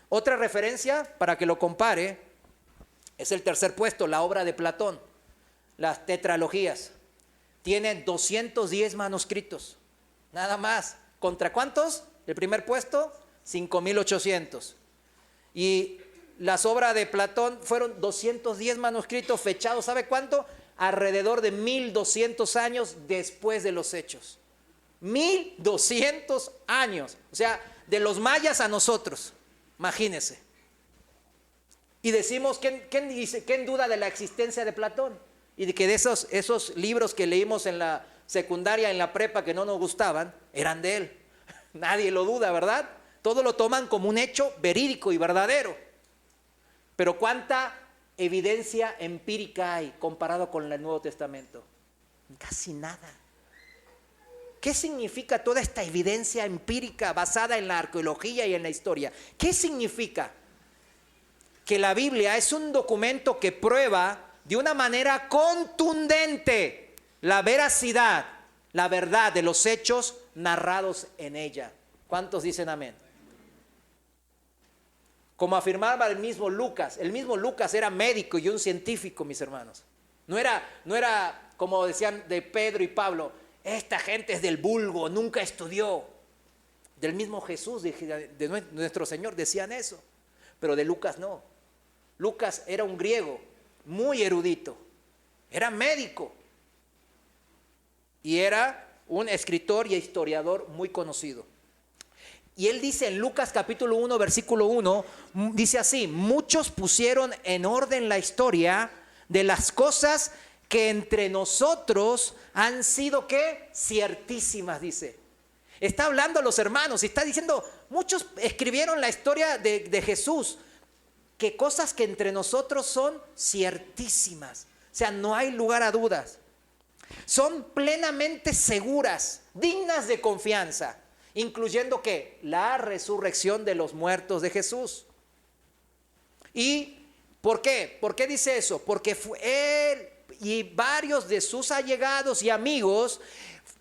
Speaker 1: Otra referencia para que lo compare es el tercer puesto, la obra de Platón, las tetralogías. Tiene 210 manuscritos, nada más. ¿Contra cuántos? El primer puesto, 5,800. Y las obras de Platón fueron 210 manuscritos fechados, ¿sabe cuánto? Alrededor de 1,200 años después de los Hechos. 1,200 años. O sea, de los mayas a nosotros. Imagínense. Y decimos, ¿quién duda de la existencia de Platón? Y de que de esos libros que leímos en la secundaria, en la prepa, que no nos gustaban, eran de él. Nadie lo duda, ¿verdad? Todos lo toman como un hecho verídico y verdadero. Pero ¿cuánta evidencia empírica hay comparado con el Nuevo Testamento? Casi nada. ¿Qué significa toda esta evidencia empírica basada en la arqueología y en la historia? ¿Qué significa? Que la Biblia es un documento que prueba de una manera contundente la veracidad, la verdad de los hechos narrados en ella. ¿Cuántos dicen amén? Como afirmaba el mismo Lucas era médico y un científico, mis hermanos. No era como decían de Pedro y Pablo, esta gente es del vulgo, nunca estudió. Del mismo Jesús, de nuestro Señor, decían eso. Pero de Lucas no. Lucas era un griego muy erudito, era médico y era un escritor y historiador muy conocido. Y él dice en Lucas capítulo 1, versículo 1, dice así: muchos pusieron en orden la historia de las cosas que entre nosotros han sido, ¿qué? Ciertísimas, dice. Está hablando a los hermanos y está diciendo, muchos escribieron la historia de Jesús, que cosas que entre nosotros son ciertísimas. O sea, no hay lugar a dudas. Son plenamente seguras, dignas de confianza, incluyendo ¿qué? La resurrección de los muertos de Jesús. ¿Y por qué? ¿Por qué dice eso? Porque él y varios de sus allegados y amigos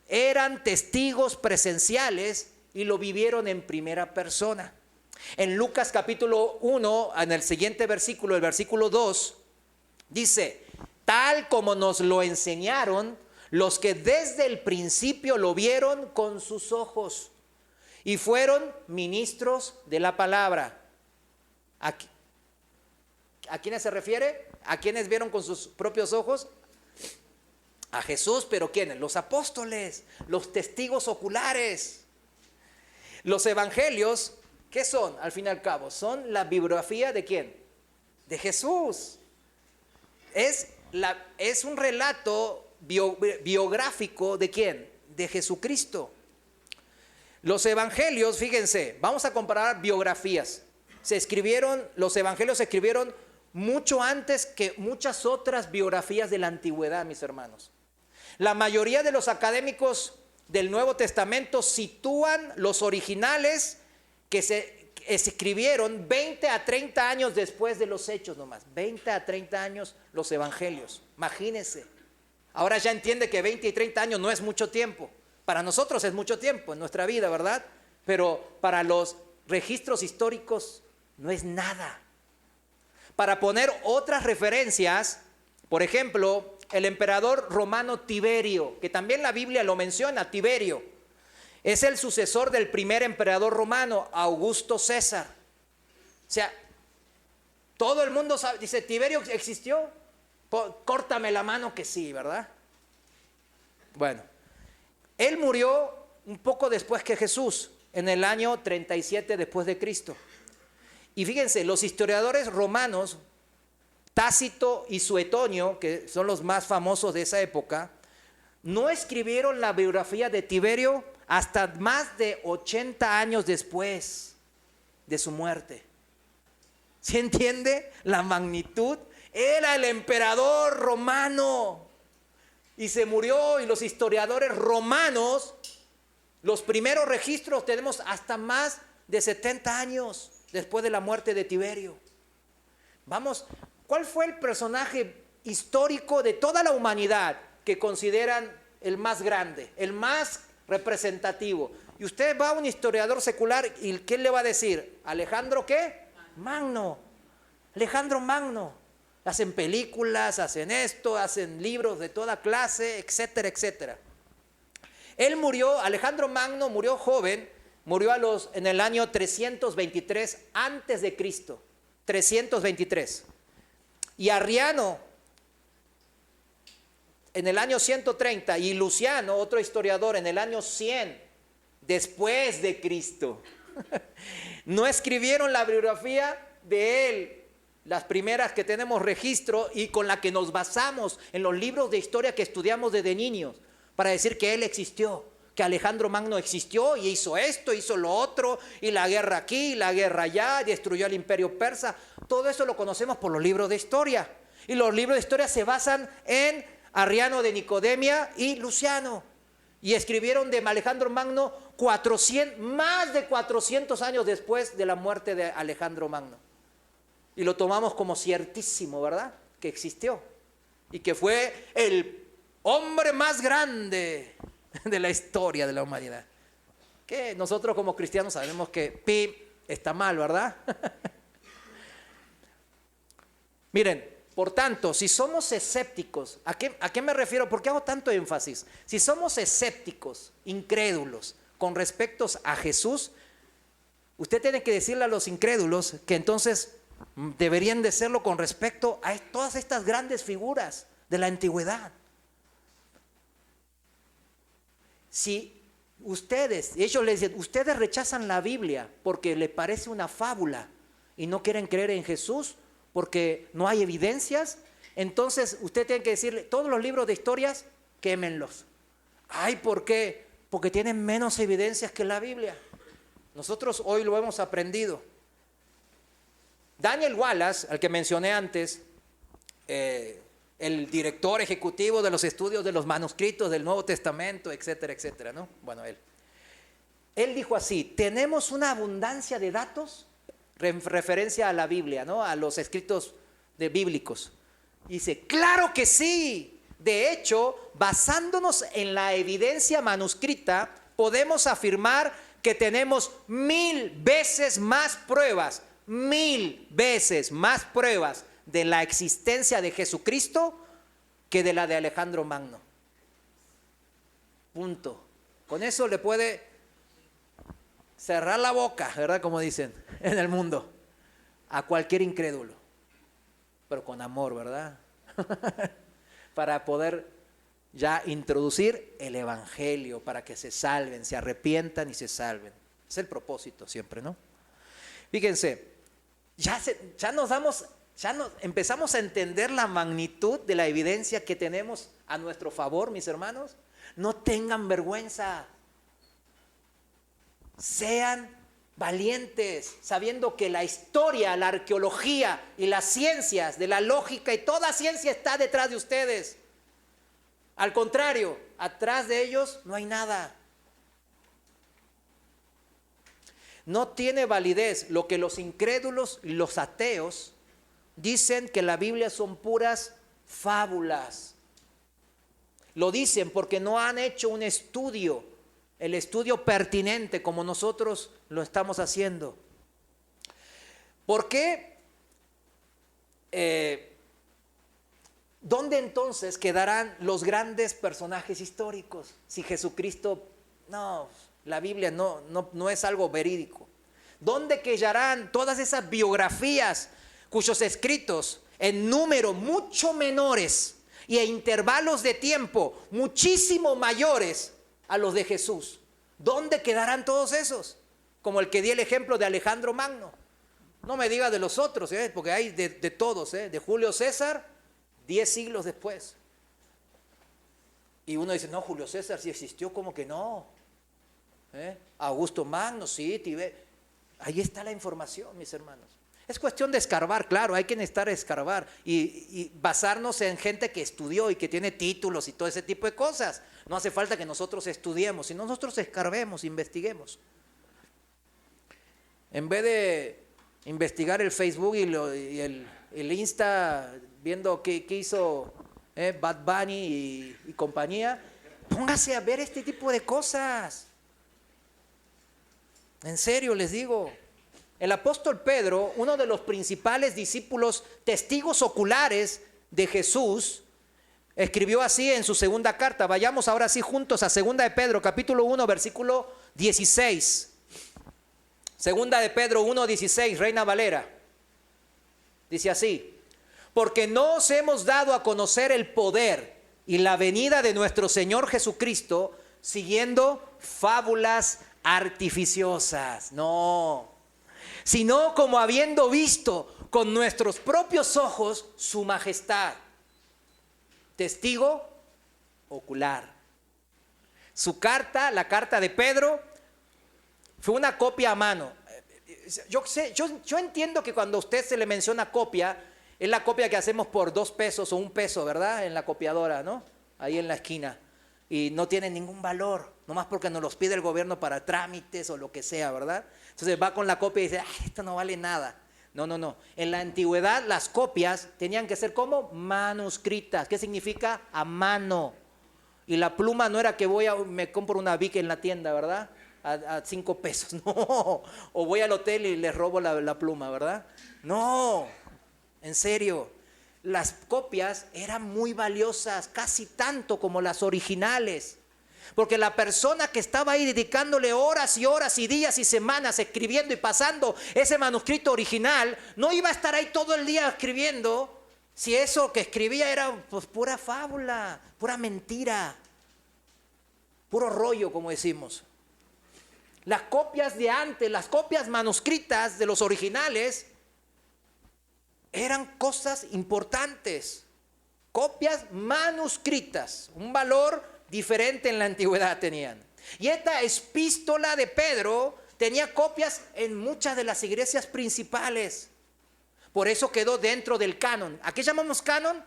Speaker 1: eran testigos presenciales y lo vivieron en primera persona. En Lucas capítulo 1, en el siguiente versículo, el versículo 2, dice, tal como nos lo enseñaron los que desde el principio lo vieron con sus ojos y fueron ministros de la palabra. ¿A quiénes se refiere? ¿A quiénes vieron con sus propios ojos? A Jesús, pero ¿quiénes? Los apóstoles, los testigos oculares. Los evangelios, ¿qué son? Al fin y al cabo, son la biografía ¿de quién? De Jesús. Es un relato biográfico ¿de quién? De Jesucristo. Los evangelios, fíjense, vamos a comparar biografías. Los evangelios se escribieron mucho antes que muchas otras biografías de la antigüedad, mis hermanos. La mayoría de los académicos del Nuevo Testamento sitúan los originales que se escribieron 20 a 30 años después de los hechos nomás. 20 a 30 años los evangelios. Imagínense. Ahora ya entiende que 20 y 30 años no es mucho tiempo. Para nosotros es mucho tiempo en nuestra vida, ¿verdad? Pero para los registros históricos no es nada. Para poner otras referencias, por ejemplo, el emperador romano Tiberio, que también la Biblia lo menciona, Tiberio, es el sucesor del primer emperador romano, Augusto César. O sea, todo el mundo sabe, dice, ¿Tiberio existió? Córtame la mano que sí, ¿verdad? Bueno, él murió un poco después que Jesús, en el año 37 después de Cristo. Y fíjense, los historiadores romanos, Tácito y Suetonio, que son los más famosos de esa época, no escribieron la biografía de Tiberio hasta más de 80 años después de su muerte. ¿Se entiende la magnitud? Era el emperador romano y se murió, y los historiadores romanos, los primeros registros tenemos hasta más de 70 años después de la muerte de Tiberio. Vamos, ¿cuál fue el personaje histórico de toda la humanidad que consideran el más grande, el más representativo? Y usted va a un historiador secular y ¿qué le va a decir? ¿Alejandro qué? Magno. Alejandro Magno. Hacen películas, hacen esto, hacen libros de toda clase, etcétera, etcétera. Él murió, Alejandro Magno murió joven, murió en el año 323 antes de Cristo. 323. Y Arriano en el año 130 y Luciano, otro historiador, en el año 100 después de Cristo. No escribieron la biografía de él, las primeras que tenemos registro y con la que nos basamos en los libros de historia que estudiamos desde niños para decir que él existió, que Alejandro Magno existió y hizo esto, hizo lo otro, y la guerra aquí, y la guerra allá, destruyó el imperio persa. Todo eso lo conocemos por los libros de historia. Y los libros de historia se basan en Arriano de Nicodemia y Luciano. Y escribieron de Alejandro Magno más de 400 años después de la muerte de Alejandro Magno. Y lo tomamos como ciertísimo, ¿verdad? Que existió. Y que fue el hombre más grande de la historia de la humanidad. Que nosotros como cristianos sabemos que pi está mal, ¿verdad? Miren, por tanto, si somos escépticos, ¿a qué me refiero? ¿Por qué hago tanto énfasis? Si somos escépticos, incrédulos, con respecto a Jesús, usted tiene que decirle a los incrédulos que entonces deberían de serlo con respecto a todas estas grandes figuras de la antigüedad. Si ellos les dicen, ustedes rechazan la Biblia porque le parece una fábula y no quieren creer en Jesús porque no hay evidencias, entonces usted tiene que decirle, todos los libros de historias, quémenlos. Ay, ¿por qué? Porque tienen menos evidencias que la Biblia. Nosotros hoy lo hemos aprendido. Daniel Wallace, al que mencioné antes, el director ejecutivo de los estudios de los manuscritos del Nuevo Testamento, etcétera, etcétera, ¿no? Bueno, él dijo así: tenemos una abundancia de datos, referencia a la Biblia, ¿no? A los escritos bíblicos. Dice, claro que sí. De hecho, basándonos en la evidencia manuscrita, podemos afirmar que tenemos 1000 veces más pruebas, 1000 veces más pruebas de la existencia de Jesucristo que de la de Alejandro Magno. Punto. Con eso le puede cerrar la boca, ¿verdad? Como dicen en el mundo, a cualquier incrédulo. Pero con amor, ¿verdad? Para poder ya introducir el evangelio, para que se salven, se arrepientan y se salven. Es el propósito siempre, ¿no? Fíjense, ya empezamos a entender la magnitud de la evidencia que tenemos a nuestro favor, mis hermanos. No tengan vergüenza. Sean valientes, sabiendo que la historia, la arqueología y las ciencias de la lógica y toda ciencia está detrás de ustedes. Al contrario, atrás de ellos no hay nada. No tiene validez lo que los incrédulos y los ateos dicen, que la Biblia son puras fábulas. Lo dicen porque no han hecho un estudio, el estudio pertinente como nosotros lo estamos haciendo. ¿Por qué? ¿Dónde entonces quedarán los grandes personajes históricos? Si Jesucristo, no, la Biblia no es algo verídico. ¿Dónde quedarán todas esas biografías cuyos escritos en número mucho menores y a intervalos de tiempo muchísimo mayores a los de Jesús? ¿Dónde quedarán todos esos? Como el que di el ejemplo de Alejandro Magno. No me diga de los otros, porque hay de todos, de Julio César, 10 siglos después. Y uno dice, no, Julio César sí existió, como que no. Augusto Magno, sí, ahí está la información, mis hermanos. Es cuestión de escarbar, claro, hay que necesitar escarbar y basarnos en gente que estudió y que tiene títulos y todo ese tipo de cosas. No hace falta que nosotros estudiemos, sino nosotros escarbemos, investiguemos. En vez de investigar el Facebook y el Insta, viendo qué hizo Bad Bunny y compañía, póngase a ver este tipo de cosas. En serio les digo. El apóstol Pedro, uno de los principales discípulos, testigos oculares de Jesús, escribió así en su segunda carta. Vayamos ahora sí juntos a segunda de Pedro, capítulo 1, versículo 16. Segunda de Pedro 1, 16, Reina Valera. Dice así: porque no os hemos dado a conocer el poder y la venida de nuestro Señor Jesucristo siguiendo fábulas artificiosas. No, sino como habiendo visto con nuestros propios ojos su majestad. Testigo ocular. Su carta, la carta de Pedro, fue una copia a mano. Yo entiendo que cuando a usted se le menciona copia, es la copia que hacemos por 2 pesos o 1 peso, ¿verdad? En la copiadora, ¿no? Ahí en la esquina. Y no tiene ningún valor, nomás porque nos los pide el gobierno para trámites o lo que sea, ¿verdad? Entonces va con la copia y dice, esto no vale nada. No. En la antigüedad las copias tenían que ser como manuscritas. ¿Qué significa? A mano. Y la pluma no era que me compro una Bic en la tienda, ¿verdad? A 5 pesos. No. O voy al hotel y les robo la pluma, ¿verdad? No. En serio. Las copias eran muy valiosas, casi tanto como las originales. Porque la persona que estaba ahí dedicándole horas y horas y días y semanas escribiendo y pasando ese manuscrito original, no iba a estar ahí todo el día escribiendo si eso que escribía era pues pura fábula, pura mentira, puro rollo, como decimos. Las copias de antes, las copias manuscritas de los originales, eran cosas importantes. Copias manuscritas, un valor diferente en la antigüedad tenían. Y esta epístola de Pedro tenía copias en muchas de las iglesias principales. Por eso quedó dentro del canon. ¿A qué llamamos canon?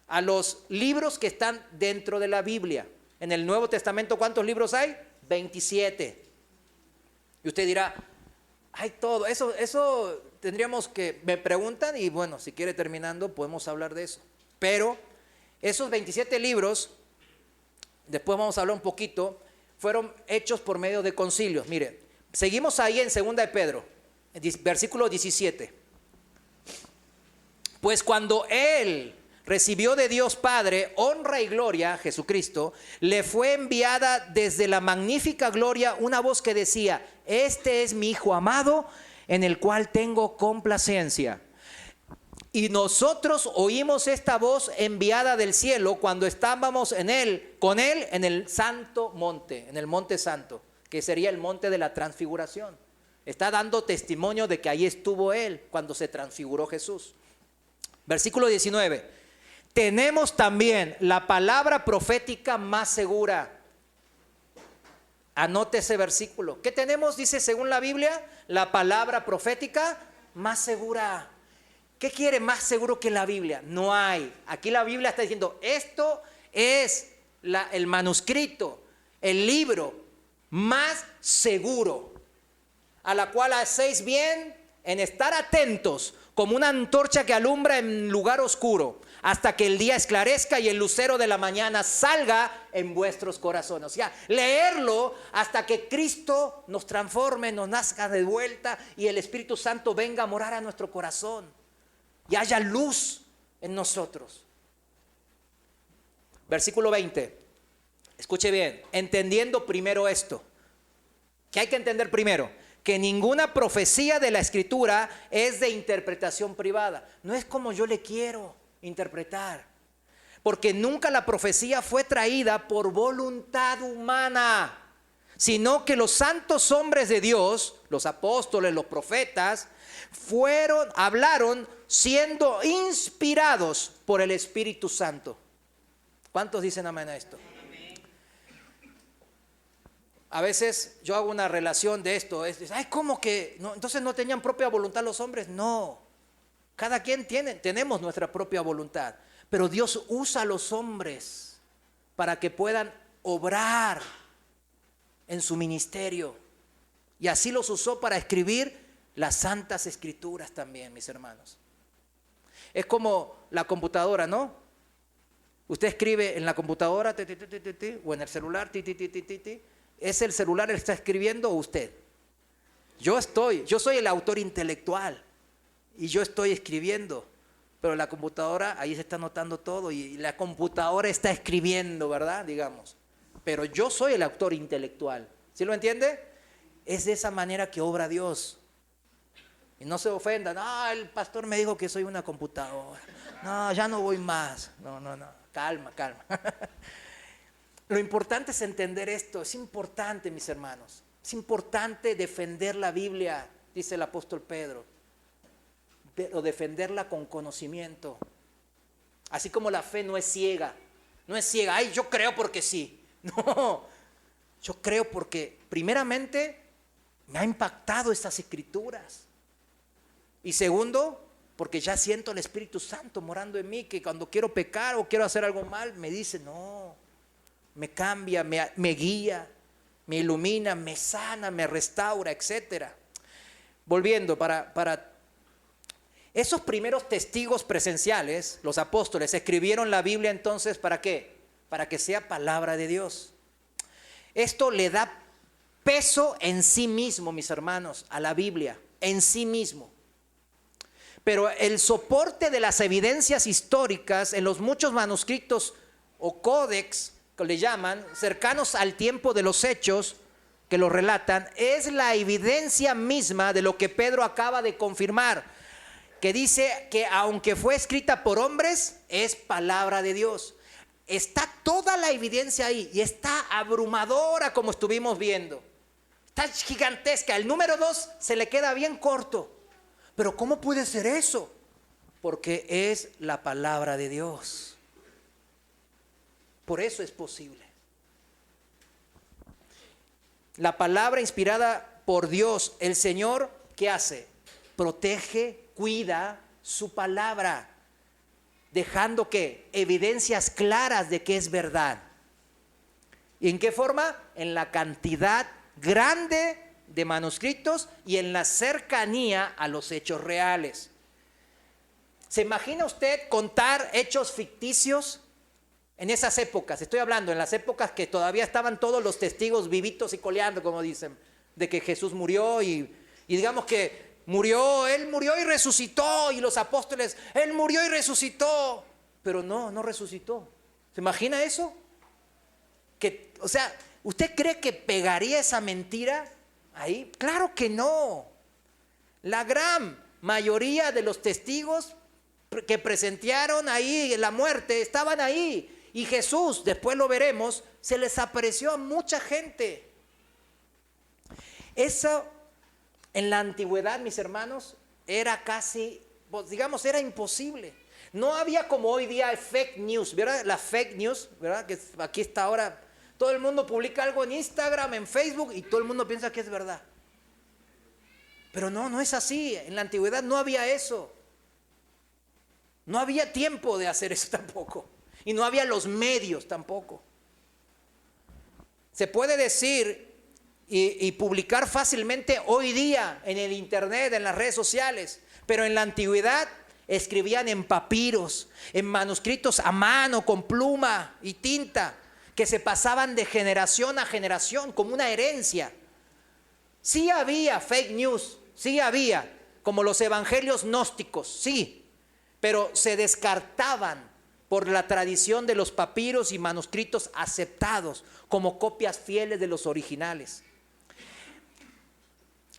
Speaker 1: A los libros que están dentro de la Biblia. En el Nuevo Testamento, ¿cuántos libros hay? 27. Y usted dirá, hay todo. Eso tendríamos que, me preguntan, y bueno, si quiere terminando podemos hablar de eso. Pero esos 27 libros, después vamos a hablar un poquito, fueron hechos por medio de concilios. Mire, Seguimos ahí en 2 de Pedro, versículo 17. Pues cuando Él recibió de Dios Padre honra y gloria, Jesucristo, le fue enviada desde la magnífica gloria una voz que decía: este es mi Hijo amado, en el cual tengo complacencia. Y nosotros oímos esta voz enviada del cielo cuando estábamos con Él en el santo monte, en el monte santo, que sería el monte de la transfiguración. Está dando testimonio de que ahí estuvo Él cuando se transfiguró Jesús. Versículo 19. Tenemos también la palabra profética más segura. Anote ese versículo. ¿Qué tenemos? Dice, según la Biblia, la palabra profética más segura. ¿Qué quiere más seguro que la Biblia? No hay. Aquí la Biblia está diciendo, esto es el manuscrito, el libro más seguro, a la cual hacéis bien en estar atentos, como una antorcha que alumbra en lugar oscuro, hasta que el día esclarezca y el lucero de la mañana salga en vuestros corazones. O sea, leerlo hasta que Cristo nos transforme, nos nazca de vuelta y el Espíritu Santo venga a morar a nuestro corazón y haya luz en nosotros. Versículo 20. Escuche bien, entendiendo primero esto. ¿Qué hay que entender primero? Que ninguna profecía de la Escritura es de interpretación privada. No es como yo le quiero interpretar. Porque nunca la profecía fue traída por voluntad humana, sino que los santos hombres de Dios, los apóstoles, los profetas, hablaron siendo inspirados por el Espíritu Santo. ¿Cuántos dicen amén a esto? A veces yo hago una relación de esto. ¿Cómo que no? Entonces no tenían propia voluntad los hombres. No, cada quien tenemos nuestra propia voluntad, pero Dios usa a los hombres para que puedan obrar en su ministerio, y así los usó para escribir las santas escrituras también, mis hermanos. Es como la computadora, ¿no? Usted escribe en la computadora o en el celular. ¿Es el celular el que está escribiendo o usted? Yo soy el autor intelectual y yo estoy escribiendo, pero la computadora, ahí se está anotando todo y la computadora está escribiendo, ¿verdad? Digamos, pero yo soy el autor intelectual. ¿Sí lo entiende? Es de esa manera que obra Dios. Y no se ofendan. No, el pastor me dijo que soy una computadora. No, ya no voy más. No. Calma. Lo importante es entender esto. Es importante, mis hermanos. Es importante defender la Biblia, dice el apóstol Pedro. Pero defenderla con conocimiento. Así como la fe no es ciega. No es ciega. Ay, yo creo porque sí. No. Yo creo porque primeramente me ha impactado estas escrituras. Y segundo, porque ya siento el Espíritu Santo morando en mí, que cuando quiero pecar o quiero hacer algo mal, me dice no. Me cambia, me guía, me ilumina, me sana, me restaura, etc. Volviendo, para esos primeros testigos presenciales, los apóstoles escribieron la Biblia entonces, ¿para qué? Para que sea palabra de Dios. Esto le da peso en sí mismo, mis hermanos, a la Biblia, en sí mismo. Pero el soporte de las evidencias históricas en los muchos manuscritos o códex, que le llaman, cercanos al tiempo de los hechos que lo relatan, es la evidencia misma de lo que Pedro acaba de confirmar, que dice que aunque fue escrita por hombres, es palabra de Dios. Está toda la evidencia ahí y está abrumadora, como estuvimos viendo. Está gigantesca. El número 2 se le queda bien corto. Pero ¿cómo puede ser eso? Porque es la palabra de Dios. Por eso es posible. La palabra inspirada por Dios, el Señor, ¿qué hace? Protege, cuida su palabra, dejando ¿qué? Evidencias claras de que es verdad. ¿Y en qué forma? En la cantidad grande de manuscritos y en la cercanía a los hechos reales. ¿Se imagina usted contar hechos ficticios en esas épocas? Estoy hablando en las épocas que todavía estaban todos los testigos vivitos y coleando, como dicen, de que Jesús murió y digamos que Él murió y resucitó, y los apóstoles, Él murió y resucitó, pero no resucitó. ¿Se imagina eso? O sea, ¿usted cree que pegaría esa mentira ahí? Claro que no. La gran mayoría de los testigos que presenciaron ahí la muerte estaban ahí, y Jesús, después lo veremos, se les apareció a mucha gente. Eso en la antigüedad, mis hermanos, era casi, digamos, era imposible. No había como hoy día fake news, ¿verdad? La fake news, ¿verdad? Que aquí está ahora, todo el mundo publica algo en Instagram, en Facebook, y todo el mundo piensa que es verdad. Pero no es así. En la antigüedad no había eso. No había tiempo de hacer eso tampoco. Y no había los medios tampoco. Se puede decir y publicar fácilmente hoy día en el internet, en las redes sociales, pero en la antigüedad escribían en papiros, en manuscritos a mano, con pluma y tinta, que se pasaban de generación a generación como una herencia. Sí había fake news, sí había, como los evangelios gnósticos, sí, pero se descartaban por la tradición de los papiros y manuscritos aceptados como copias fieles de los originales.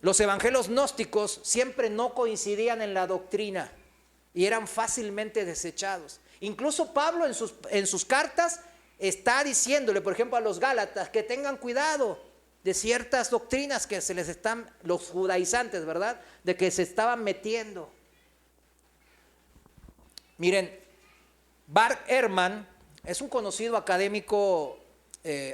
Speaker 1: Los evangelios gnósticos siempre no coincidían en la doctrina y eran fácilmente desechados. Incluso Pablo en sus cartas está diciéndole, por ejemplo, a los Gálatas, que tengan cuidado de ciertas doctrinas que se les están, los judaizantes, ¿verdad?, de que se estaban metiendo. Miren, Bart Ehrman es un conocido académico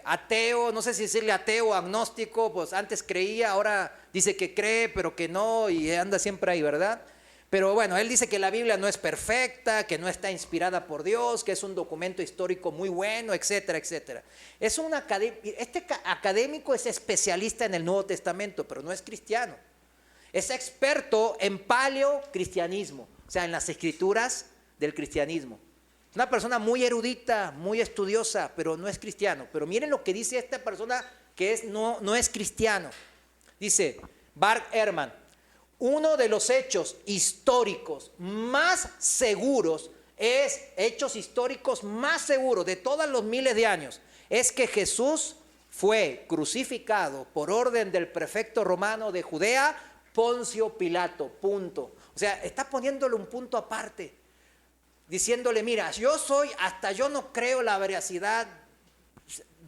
Speaker 1: ateo, no sé si decirle ateo o agnóstico, pues antes creía, ahora dice que cree, pero que no, y anda siempre ahí, ¿verdad? Pero bueno, él dice que la Biblia no es perfecta, que no está inspirada por Dios, que es un documento histórico muy bueno, etcétera, etcétera. Este académico es especialista en el Nuevo Testamento, pero no es cristiano. Es experto en paleocristianismo, o sea, en las escrituras del cristianismo. Una persona muy erudita, muy estudiosa, pero no es cristiano. Pero miren lo que dice esta persona que no es cristiano. Dice Bart Ehrman: uno de los hechos históricos más seguros de todos los miles de años, es que Jesús fue crucificado por orden del prefecto romano de Judea, Poncio Pilato, punto. O sea, está poniéndole un punto aparte, diciéndole, mira, yo no creo la veracidad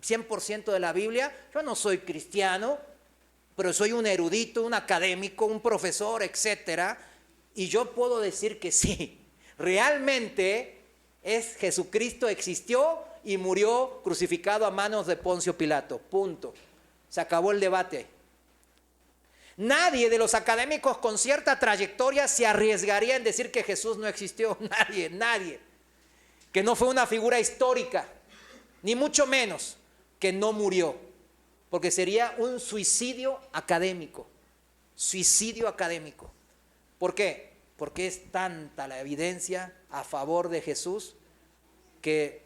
Speaker 1: 100% de la Biblia, yo no soy cristiano, pero soy un erudito, un académico, un profesor, etcétera, y yo puedo decir que sí, realmente Jesucristo existió y murió crucificado a manos de Poncio Pilato, punto. Se acabó el debate. Nadie de los académicos con cierta trayectoria se arriesgaría en decir que Jesús no existió. Nadie. Que no fue una figura histórica, ni mucho menos que no murió, porque sería un suicidio académico. Suicidio académico. ¿Por qué? Porque es tanta la evidencia a favor de Jesús que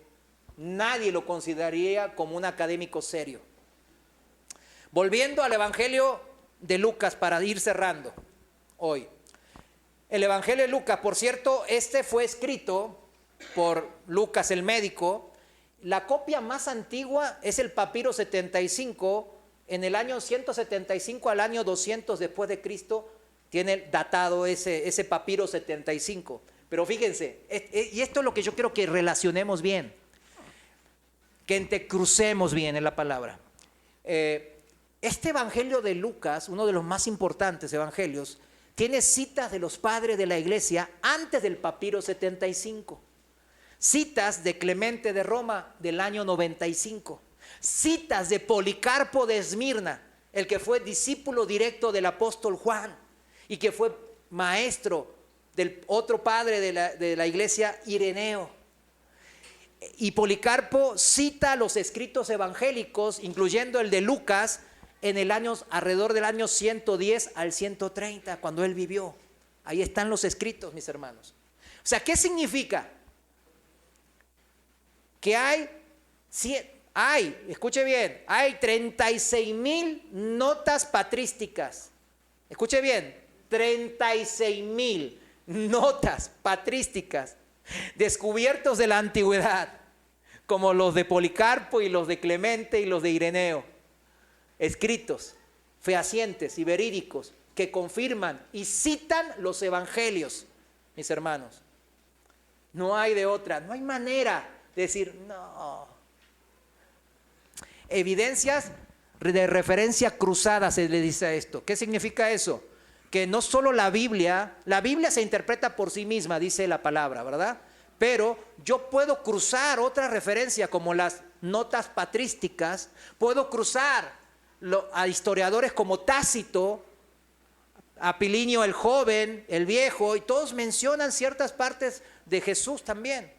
Speaker 1: nadie lo consideraría como un académico serio. Volviendo al Evangelio de Lucas para ir cerrando hoy. El Evangelio de Lucas, por cierto, fue escrito por Lucas el médico. La copia más antigua es el papiro 75, en el año 175 al año 200 después de Cristo, tiene datado ese papiro 75. Pero fíjense, y esto es lo que yo quiero que relacionemos bien, que entrecrucemos bien en la palabra. Este Evangelio de Lucas, uno de los más importantes evangelios, tiene citas de los padres de la iglesia antes del papiro 75. Citas de Clemente de Roma del año 95. Citas de Policarpo de Esmirna, el que fue discípulo directo del apóstol Juan y que fue maestro del otro padre de la iglesia, Ireneo. Y Policarpo cita los escritos evangélicos, incluyendo el de Lucas, alrededor del año 110 al 130, cuando él vivió. Ahí están los escritos, mis hermanos. O sea, ¿qué significa? Que escuche bien, hay 36,000 notas patrísticas. Escuche bien, 36,000 notas patrísticas descubiertos de la antigüedad, como los de Policarpo y los de Clemente y los de Ireneo, escritos, fehacientes y verídicos, que confirman y citan los evangelios, mis hermanos. No hay de otra, no hay manera de decir, no. Evidencias de referencia cruzada se le dice a esto. ¿Qué significa eso? Que no solo la Biblia se interpreta por sí misma, dice la palabra, ¿verdad? Pero yo puedo cruzar otra referencia como las notas patrísticas, puedo cruzar a historiadores como Tácito, a Pilinio el joven, el viejo, y todos mencionan ciertas partes de Jesús también.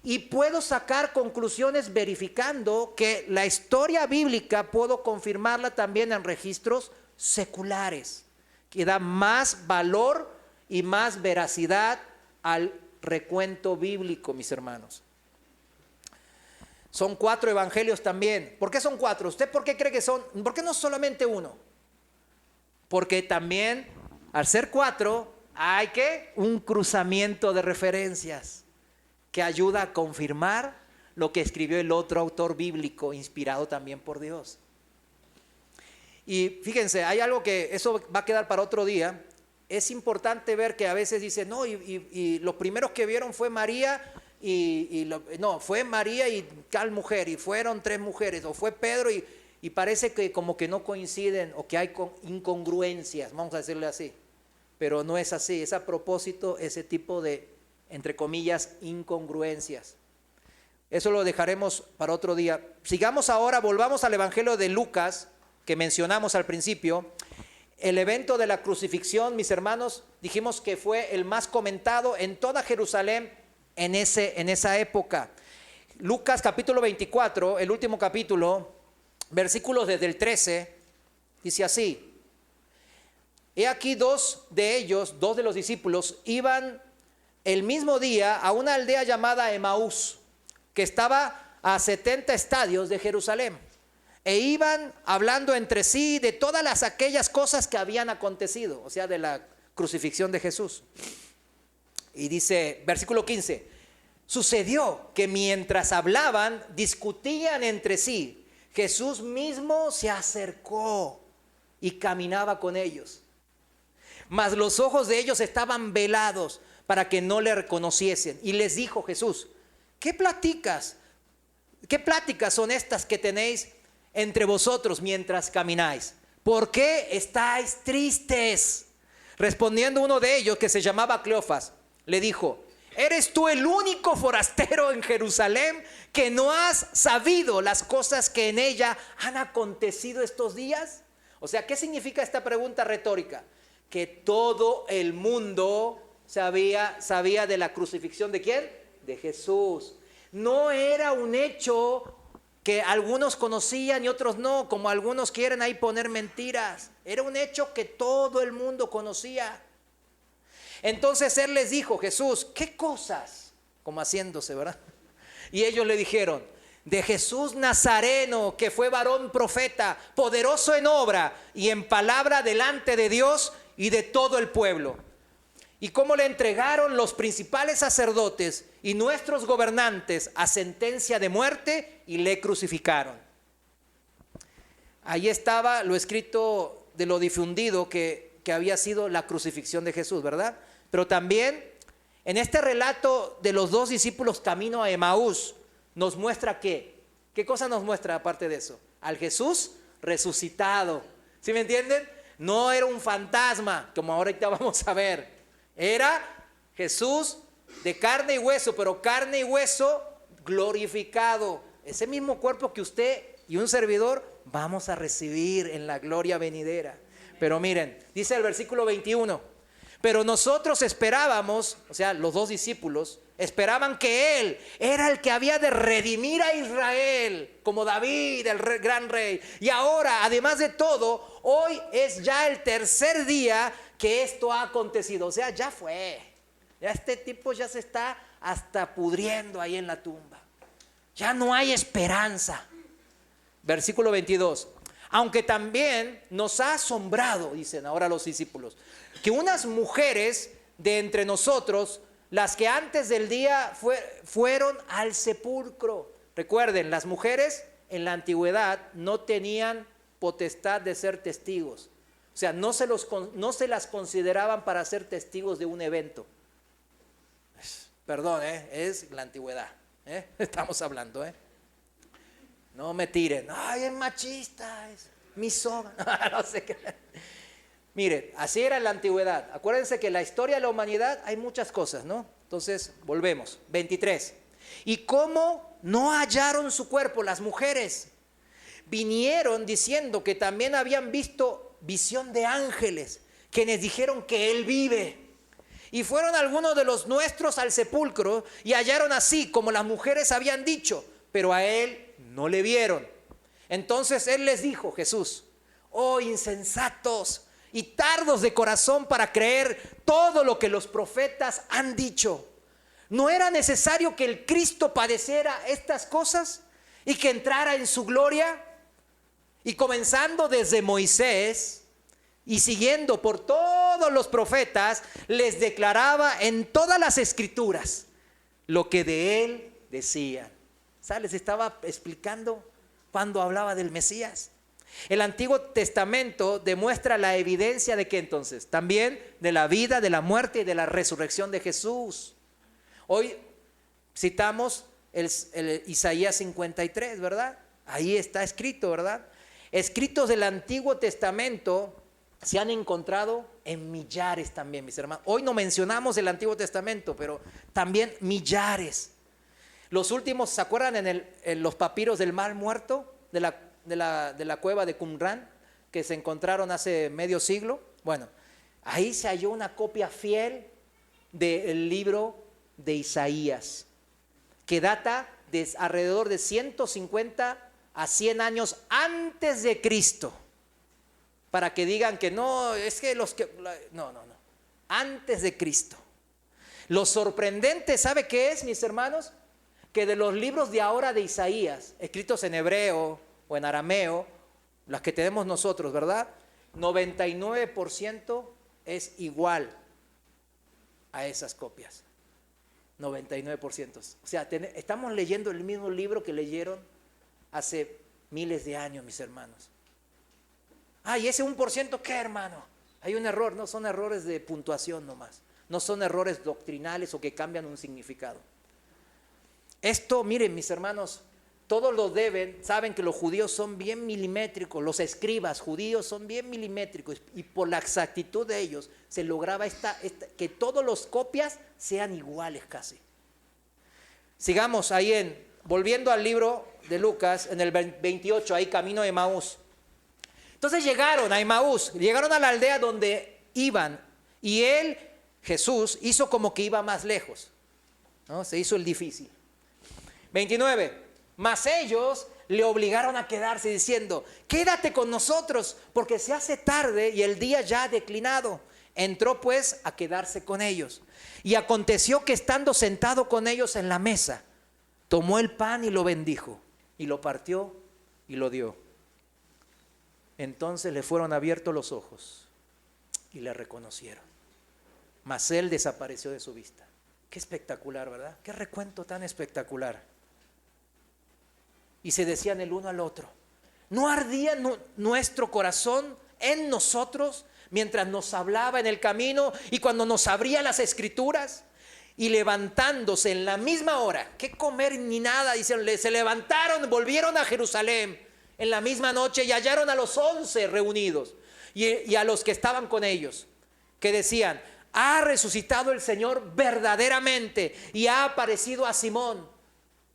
Speaker 1: Y puedo sacar conclusiones verificando que la historia bíblica puedo confirmarla también en registros seculares, que da más valor y más veracidad al recuento bíblico, mis hermanos. Son 4 evangelios también. ¿Por qué son 4? ¿Usted por qué cree que son? ¿Por qué no solamente uno? Porque también, al ser 4, hay que un cruzamiento de referencias que ayuda a confirmar lo que escribió el otro autor bíblico, inspirado también por Dios. Y fíjense, hay algo que eso va a quedar para otro día. Es importante ver que a veces dicen, no, y los primeros que vieron fue María, fue María y tal mujer, y fueron 3 mujeres, o fue Pedro, y parece que como que no coinciden, o que hay incongruencias, vamos a decirle así. Pero no es así, es a propósito ese tipo de, entre comillas, incongruencias. Eso lo dejaremos para otro día. Sigamos ahora, volvamos al Evangelio de Lucas, que mencionamos al principio. El evento de la crucifixión, mis hermanos, dijimos que fue el más comentado en toda Jerusalén en esa época. Lucas capítulo 24, el último capítulo, versículos desde el 13, dice así: he aquí 2 de los discípulos, iban el mismo día a una aldea llamada Emaús, que estaba a 70 estadios de Jerusalén. E iban hablando entre sí de todas aquellas cosas que habían acontecido, o sea, de la crucifixión de Jesús. Y dice, versículo 15, sucedió que mientras hablaban, discutían entre sí. Jesús mismo se acercó y caminaba con ellos. Mas los ojos de ellos estaban velados para que no le reconociesen. Y les dijo Jesús, ¿qué pláticas son estas que tenéis entre vosotros mientras camináis? ¿Por qué estáis tristes? Respondiendo uno de ellos, que se llamaba Cleofas, le dijo, ¿eres tú el único forastero en Jerusalén que no has sabido las cosas que en ella han acontecido estos días? O sea, ¿qué significa esta pregunta retórica? Que todo el mundo sabía de la crucifixión ¿de quién? De Jesús. No era un hecho que algunos conocían y otros no, como algunos quieren ahí poner mentiras. Era un hecho que todo el mundo conocía. Entonces él les dijo, Jesús, ¿qué cosas? Como haciéndose, ¿verdad? Y ellos le dijeron, de Jesús Nazareno, que fue varón profeta, poderoso en obra y en palabra delante de Dios y de todo el pueblo. Y cómo le entregaron los principales sacerdotes y nuestros gobernantes a sentencia de muerte y le crucificaron. Ahí estaba lo escrito de lo difundido que había sido la crucifixión de Jesús, ¿verdad? Pero también en este relato de los 2 discípulos camino a Emaús nos muestra ¿qué cosa nos muestra aparte de eso? Al Jesús resucitado. ¿Sí me entienden? No era un fantasma, como ahorita vamos a ver. Era Jesús de carne y hueso, pero carne y hueso glorificado. Ese mismo cuerpo que usted y un servidor vamos a recibir en la gloria venidera. Pero miren, dice el versículo 21, pero nosotros esperábamos, o sea, los 2 discípulos, esperaban que Él era el que había de redimir a Israel, como David, el gran rey. Y ahora, además de todo, hoy es ya el 3er día que esto ha acontecido. O sea, ya fue. Ya este tipo ya se está hasta pudriendo ahí en la tumba. Ya no hay esperanza. Versículo 22. Aunque también nos ha asombrado, dicen ahora los discípulos, que unas mujeres de entre nosotros, las que antes del día fueron al sepulcro. Recuerden, las mujeres en la antigüedad no tenían potestad de ser testigos. O sea, no se las consideraban para ser testigos de un evento. Perdón, es la antigüedad. Estamos hablando. No me tiren. Ay, es machista, es misógino. No sé qué. Mire, así era en la antigüedad. Acuérdense que en la historia de la humanidad hay muchas cosas, ¿no? Entonces, volvemos. 23. ¿Y cómo no hallaron su cuerpo las mujeres? Vinieron diciendo que también habían visto visión de ángeles, quienes dijeron que él vive. Y fueron algunos de los nuestros al sepulcro y hallaron así como las mujeres habían dicho, pero a él no le vieron. Entonces él les dijo, Jesús: oh insensatos y tardos de corazón para creer todo lo que los profetas han dicho. ¿No era necesario que el Cristo padeciera estas cosas y que entrara en su gloria? Y comenzando desde Moisés y siguiendo por todos los profetas, les declaraba en todas las escrituras lo que de él decían. ¿Sabes? Les estaba explicando cuando hablaba del Mesías. El Antiguo Testamento demuestra la evidencia de que entonces también de la vida, de la muerte y de la resurrección de Jesús. Hoy citamos el Isaías 53, ¿verdad? Ahí está escrito, ¿verdad? Escritos del Antiguo Testamento se han encontrado en millares también, mis hermanos. Hoy no mencionamos el Antiguo Testamento, pero también millares. Los últimos, ¿se acuerdan en los papiros del Mar Muerto? De la cueva de Qumran, que se encontraron hace medio siglo. Bueno, ahí se halló una copia fiel del libro de Isaías, que data de alrededor de 150 a 100 años antes de Cristo. Para que digan que no, es que no, antes de Cristo. Lo sorprendente, ¿sabe qué es, mis hermanos? Que de los libros de ahora de Isaías, escritos en hebreo o en arameo, las que tenemos nosotros, ¿verdad? 99% es igual a esas copias. 99%. O sea, estamos leyendo el mismo libro que leyeron hace miles de años, mis hermanos. ¿Y ese 1% qué, hermano? Hay un error, no son errores de puntuación nomás. No son errores doctrinales o que cambian un significado. Esto, miren, mis hermanos, todos lo saben que los judíos son bien milimétricos, los escribas judíos son bien milimétricos, y por la exactitud de ellos se lograba que todos los copias sean iguales casi. Sigamos ahí volviendo al libro de Lucas, en el 28, ahí camino de Emaús. Entonces llegaron a Emaús, llegaron a la aldea donde iban, y Jesús, hizo como que iba más lejos, ¿no? Se hizo el difícil. 29. Mas ellos le obligaron a quedarse diciendo: quédate con nosotros, porque se hace tarde y el día ya ha declinado. Entró pues a quedarse con ellos. Y aconteció que estando sentado con ellos en la mesa, tomó el pan y lo bendijo, y lo partió y lo dio. Entonces le fueron abiertos los ojos y le reconocieron. Mas él desapareció de su vista. Qué espectacular, ¿verdad? Qué recuento tan espectacular. Y se decían el uno al otro: ¿no ardía nuestro corazón en nosotros mientras nos hablaba en el camino y cuando nos abría las escrituras? Y levantándose en la misma hora, ¿qué comer ni nada? Dicen, se levantaron, volvieron a Jerusalén en la misma noche y hallaron a los 11 reunidos y a los que estaban con ellos, que decían: ha resucitado el Señor verdaderamente y ha aparecido a Simón,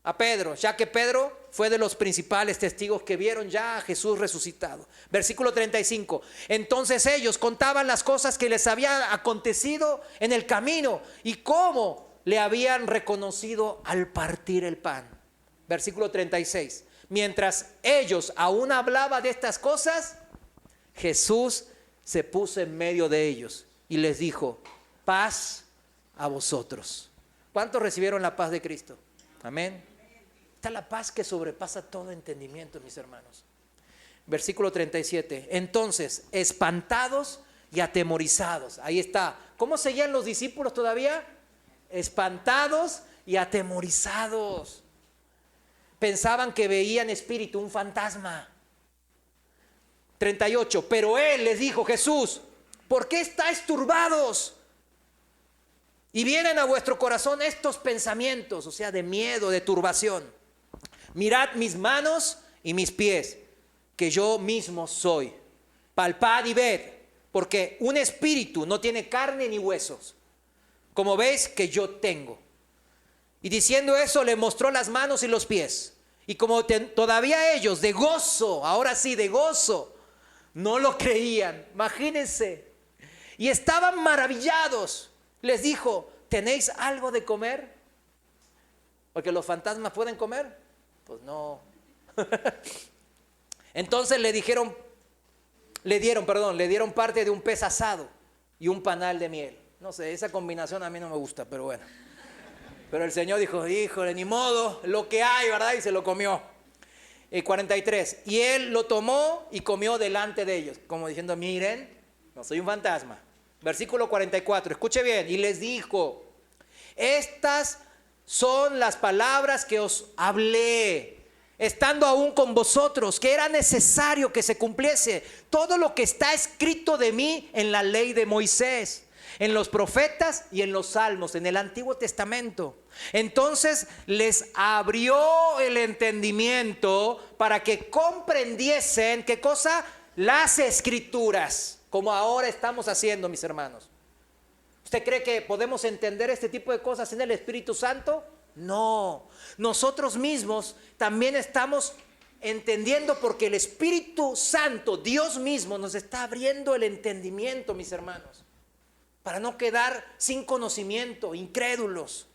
Speaker 1: a Pedro, ya que Pedro fue de los principales testigos que vieron ya a Jesús resucitado. Versículo 35. Entonces ellos contaban las cosas que les habían acontecido en el camino y cómo le habían reconocido al partir el pan. Versículo 36. Mientras ellos aún hablaban de estas cosas, Jesús se puso en medio de ellos y les dijo: paz a vosotros. ¿Cuántos recibieron la paz de Cristo? Amén. está la paz que sobrepasa todo entendimiento, mis hermanos. Versículo 37. Entonces, espantados y atemorizados. Ahí está. ¿Cómo seguían los discípulos todavía? Espantados y atemorizados. Pensaban que veían espíritu, un fantasma. 38. Pero él les dijo, Jesús, ¿por qué estáis turbados? Y vienen a vuestro corazón estos pensamientos, o sea, de miedo, de turbación. Mirad mis manos y mis pies, que yo mismo soy. Palpad y ved, porque un espíritu no tiene carne ni huesos, como veis que yo tengo. Y diciendo eso, le mostró las manos y los pies. Y como todavía ellos, de gozo, ahora sí, de gozo, no lo creían. Imagínense. Y estaban maravillados. Les dijo, ¿tenéis algo de comer? Porque los fantasmas pueden comer. Pues no. Entonces le dieron parte de un pez asado y un panal de miel. No sé, esa combinación a mí no me gusta, pero bueno. Pero el Señor dijo, híjole, ni modo, lo que hay, ¿verdad? Y se lo comió. 43. Y él lo tomó y comió delante de ellos, como diciendo, miren, no soy un fantasma. Versículo 44, escuche bien. Y les dijo, estas son las palabras que os hablé, estando aún con vosotros, que era necesario que se cumpliese todo lo que está escrito de mí en la ley de Moisés, en los profetas y en los salmos, en el Antiguo Testamento. Entonces les abrió el entendimiento para que comprendiesen, ¿qué cosa? Las Escrituras, como ahora estamos haciendo, mis hermanos. ¿Usted cree que podemos entender este tipo de cosas sin el Espíritu Santo? No, nosotros mismos también estamos entendiendo porque el Espíritu Santo, Dios mismo, nos está abriendo el entendimiento, mis hermanos, para no quedar sin conocimiento, incrédulos.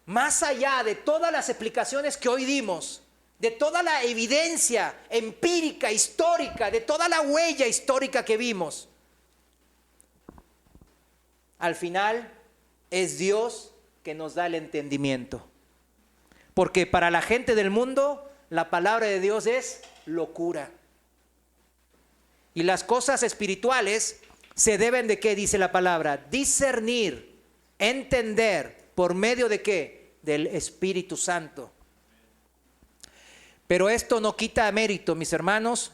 Speaker 1: Más allá de todas las explicaciones que hoy dimos, de toda la evidencia empírica, histórica, de toda la huella histórica que vimos, al final es Dios que nos da el entendimiento. Porque para la gente del mundo, la palabra de Dios es locura. Y las cosas espirituales se deben de ¿qué dice la palabra? Discernir, entender, ¿por medio de qué? Del Espíritu Santo. Pero esto no quita mérito, mis hermanos,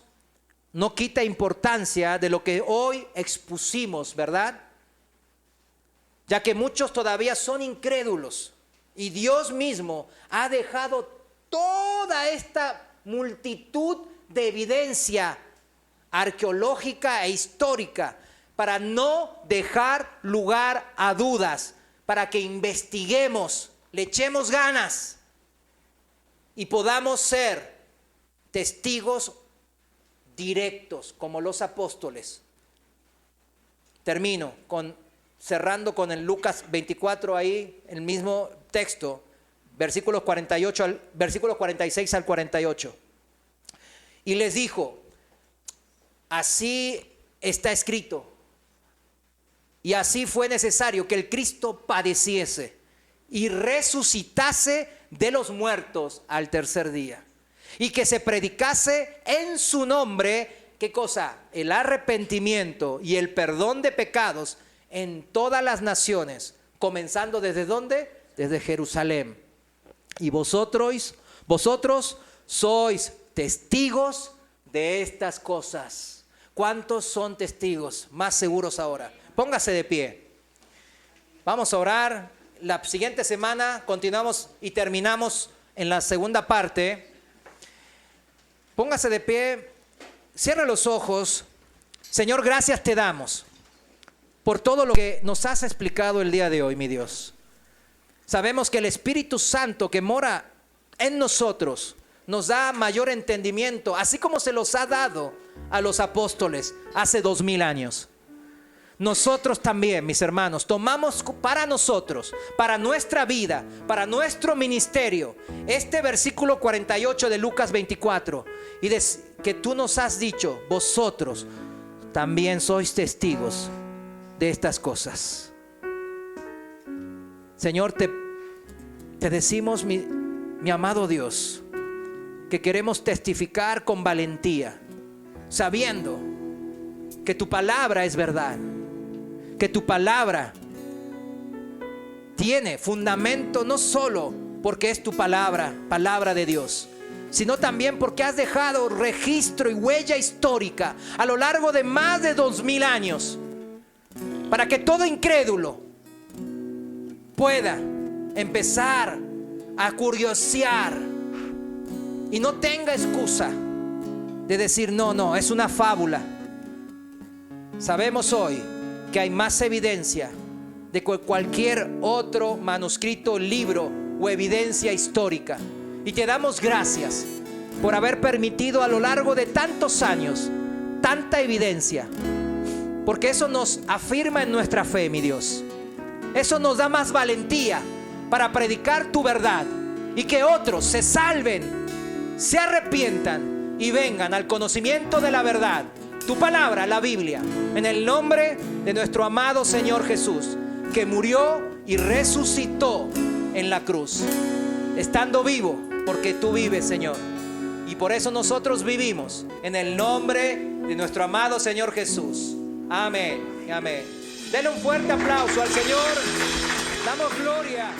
Speaker 1: no quita importancia de lo que hoy expusimos, ¿verdad? Ya que muchos todavía son incrédulos y Dios mismo ha dejado toda esta multitud de evidencia arqueológica e histórica para no dejar lugar a dudas, para que investiguemos, le echemos ganas y podamos ser testigos directos como los apóstoles. Termino cerrando con el Lucas 24 ahí, el mismo texto, versículos 46 al 48. Y les dijo, así está escrito, y así fue necesario que el Cristo padeciese y resucitase de los muertos al tercer día, y que se predicase en su nombre, ¿qué cosa? El arrepentimiento y el perdón de pecados en todas las naciones, comenzando ¿desde dónde? Desde Jerusalén. Y vosotros sois testigos de estas cosas. ¿Cuántos son testigos? Más seguros ahora. Póngase de pie. Vamos a orar. La siguiente semana continuamos y terminamos en la segunda parte. Póngase de pie. Cierre los ojos. Señor, gracias te damos por todo lo que nos has explicado el día de hoy, mi Dios. Sabemos que el Espíritu Santo que mora en nosotros nos da mayor entendimiento, así como se los ha dado a los apóstoles hace 2000 años. Nosotros también, mis hermanos, tomamos para nosotros, para nuestra vida, para nuestro ministerio, este versículo 48 de Lucas 24, y que tú nos has dicho, vosotros también sois testigos de estas cosas. Señor, te te decimos, mi amado Dios, que queremos testificar con valentía, sabiendo que tu palabra es verdad, que tu palabra tiene fundamento no solo porque es tu palabra, palabra de Dios, sino también porque has dejado registro y huella histórica a lo largo de más de 2000 años, para que todo incrédulo pueda empezar a curiosear y no tenga excusa de decir no, es una fábula. Sabemos hoy que hay más evidencia de cualquier otro manuscrito, libro o evidencia histórica. Y te damos gracias por haber permitido a lo largo de tantos años tanta evidencia, porque eso nos afirma en nuestra fe, mi Dios. Eso nos da más valentía para predicar tu verdad y que otros se salven, se arrepientan y vengan al conocimiento de la verdad, tu palabra, la Biblia, en el nombre de nuestro amado Señor Jesús, que murió y resucitó en la cruz, estando vivo porque tú vives, Señor, y por eso nosotros vivimos, en el nombre de nuestro amado Señor Jesús. Amén, amén. Denle un fuerte aplauso al Señor. Damos gloria.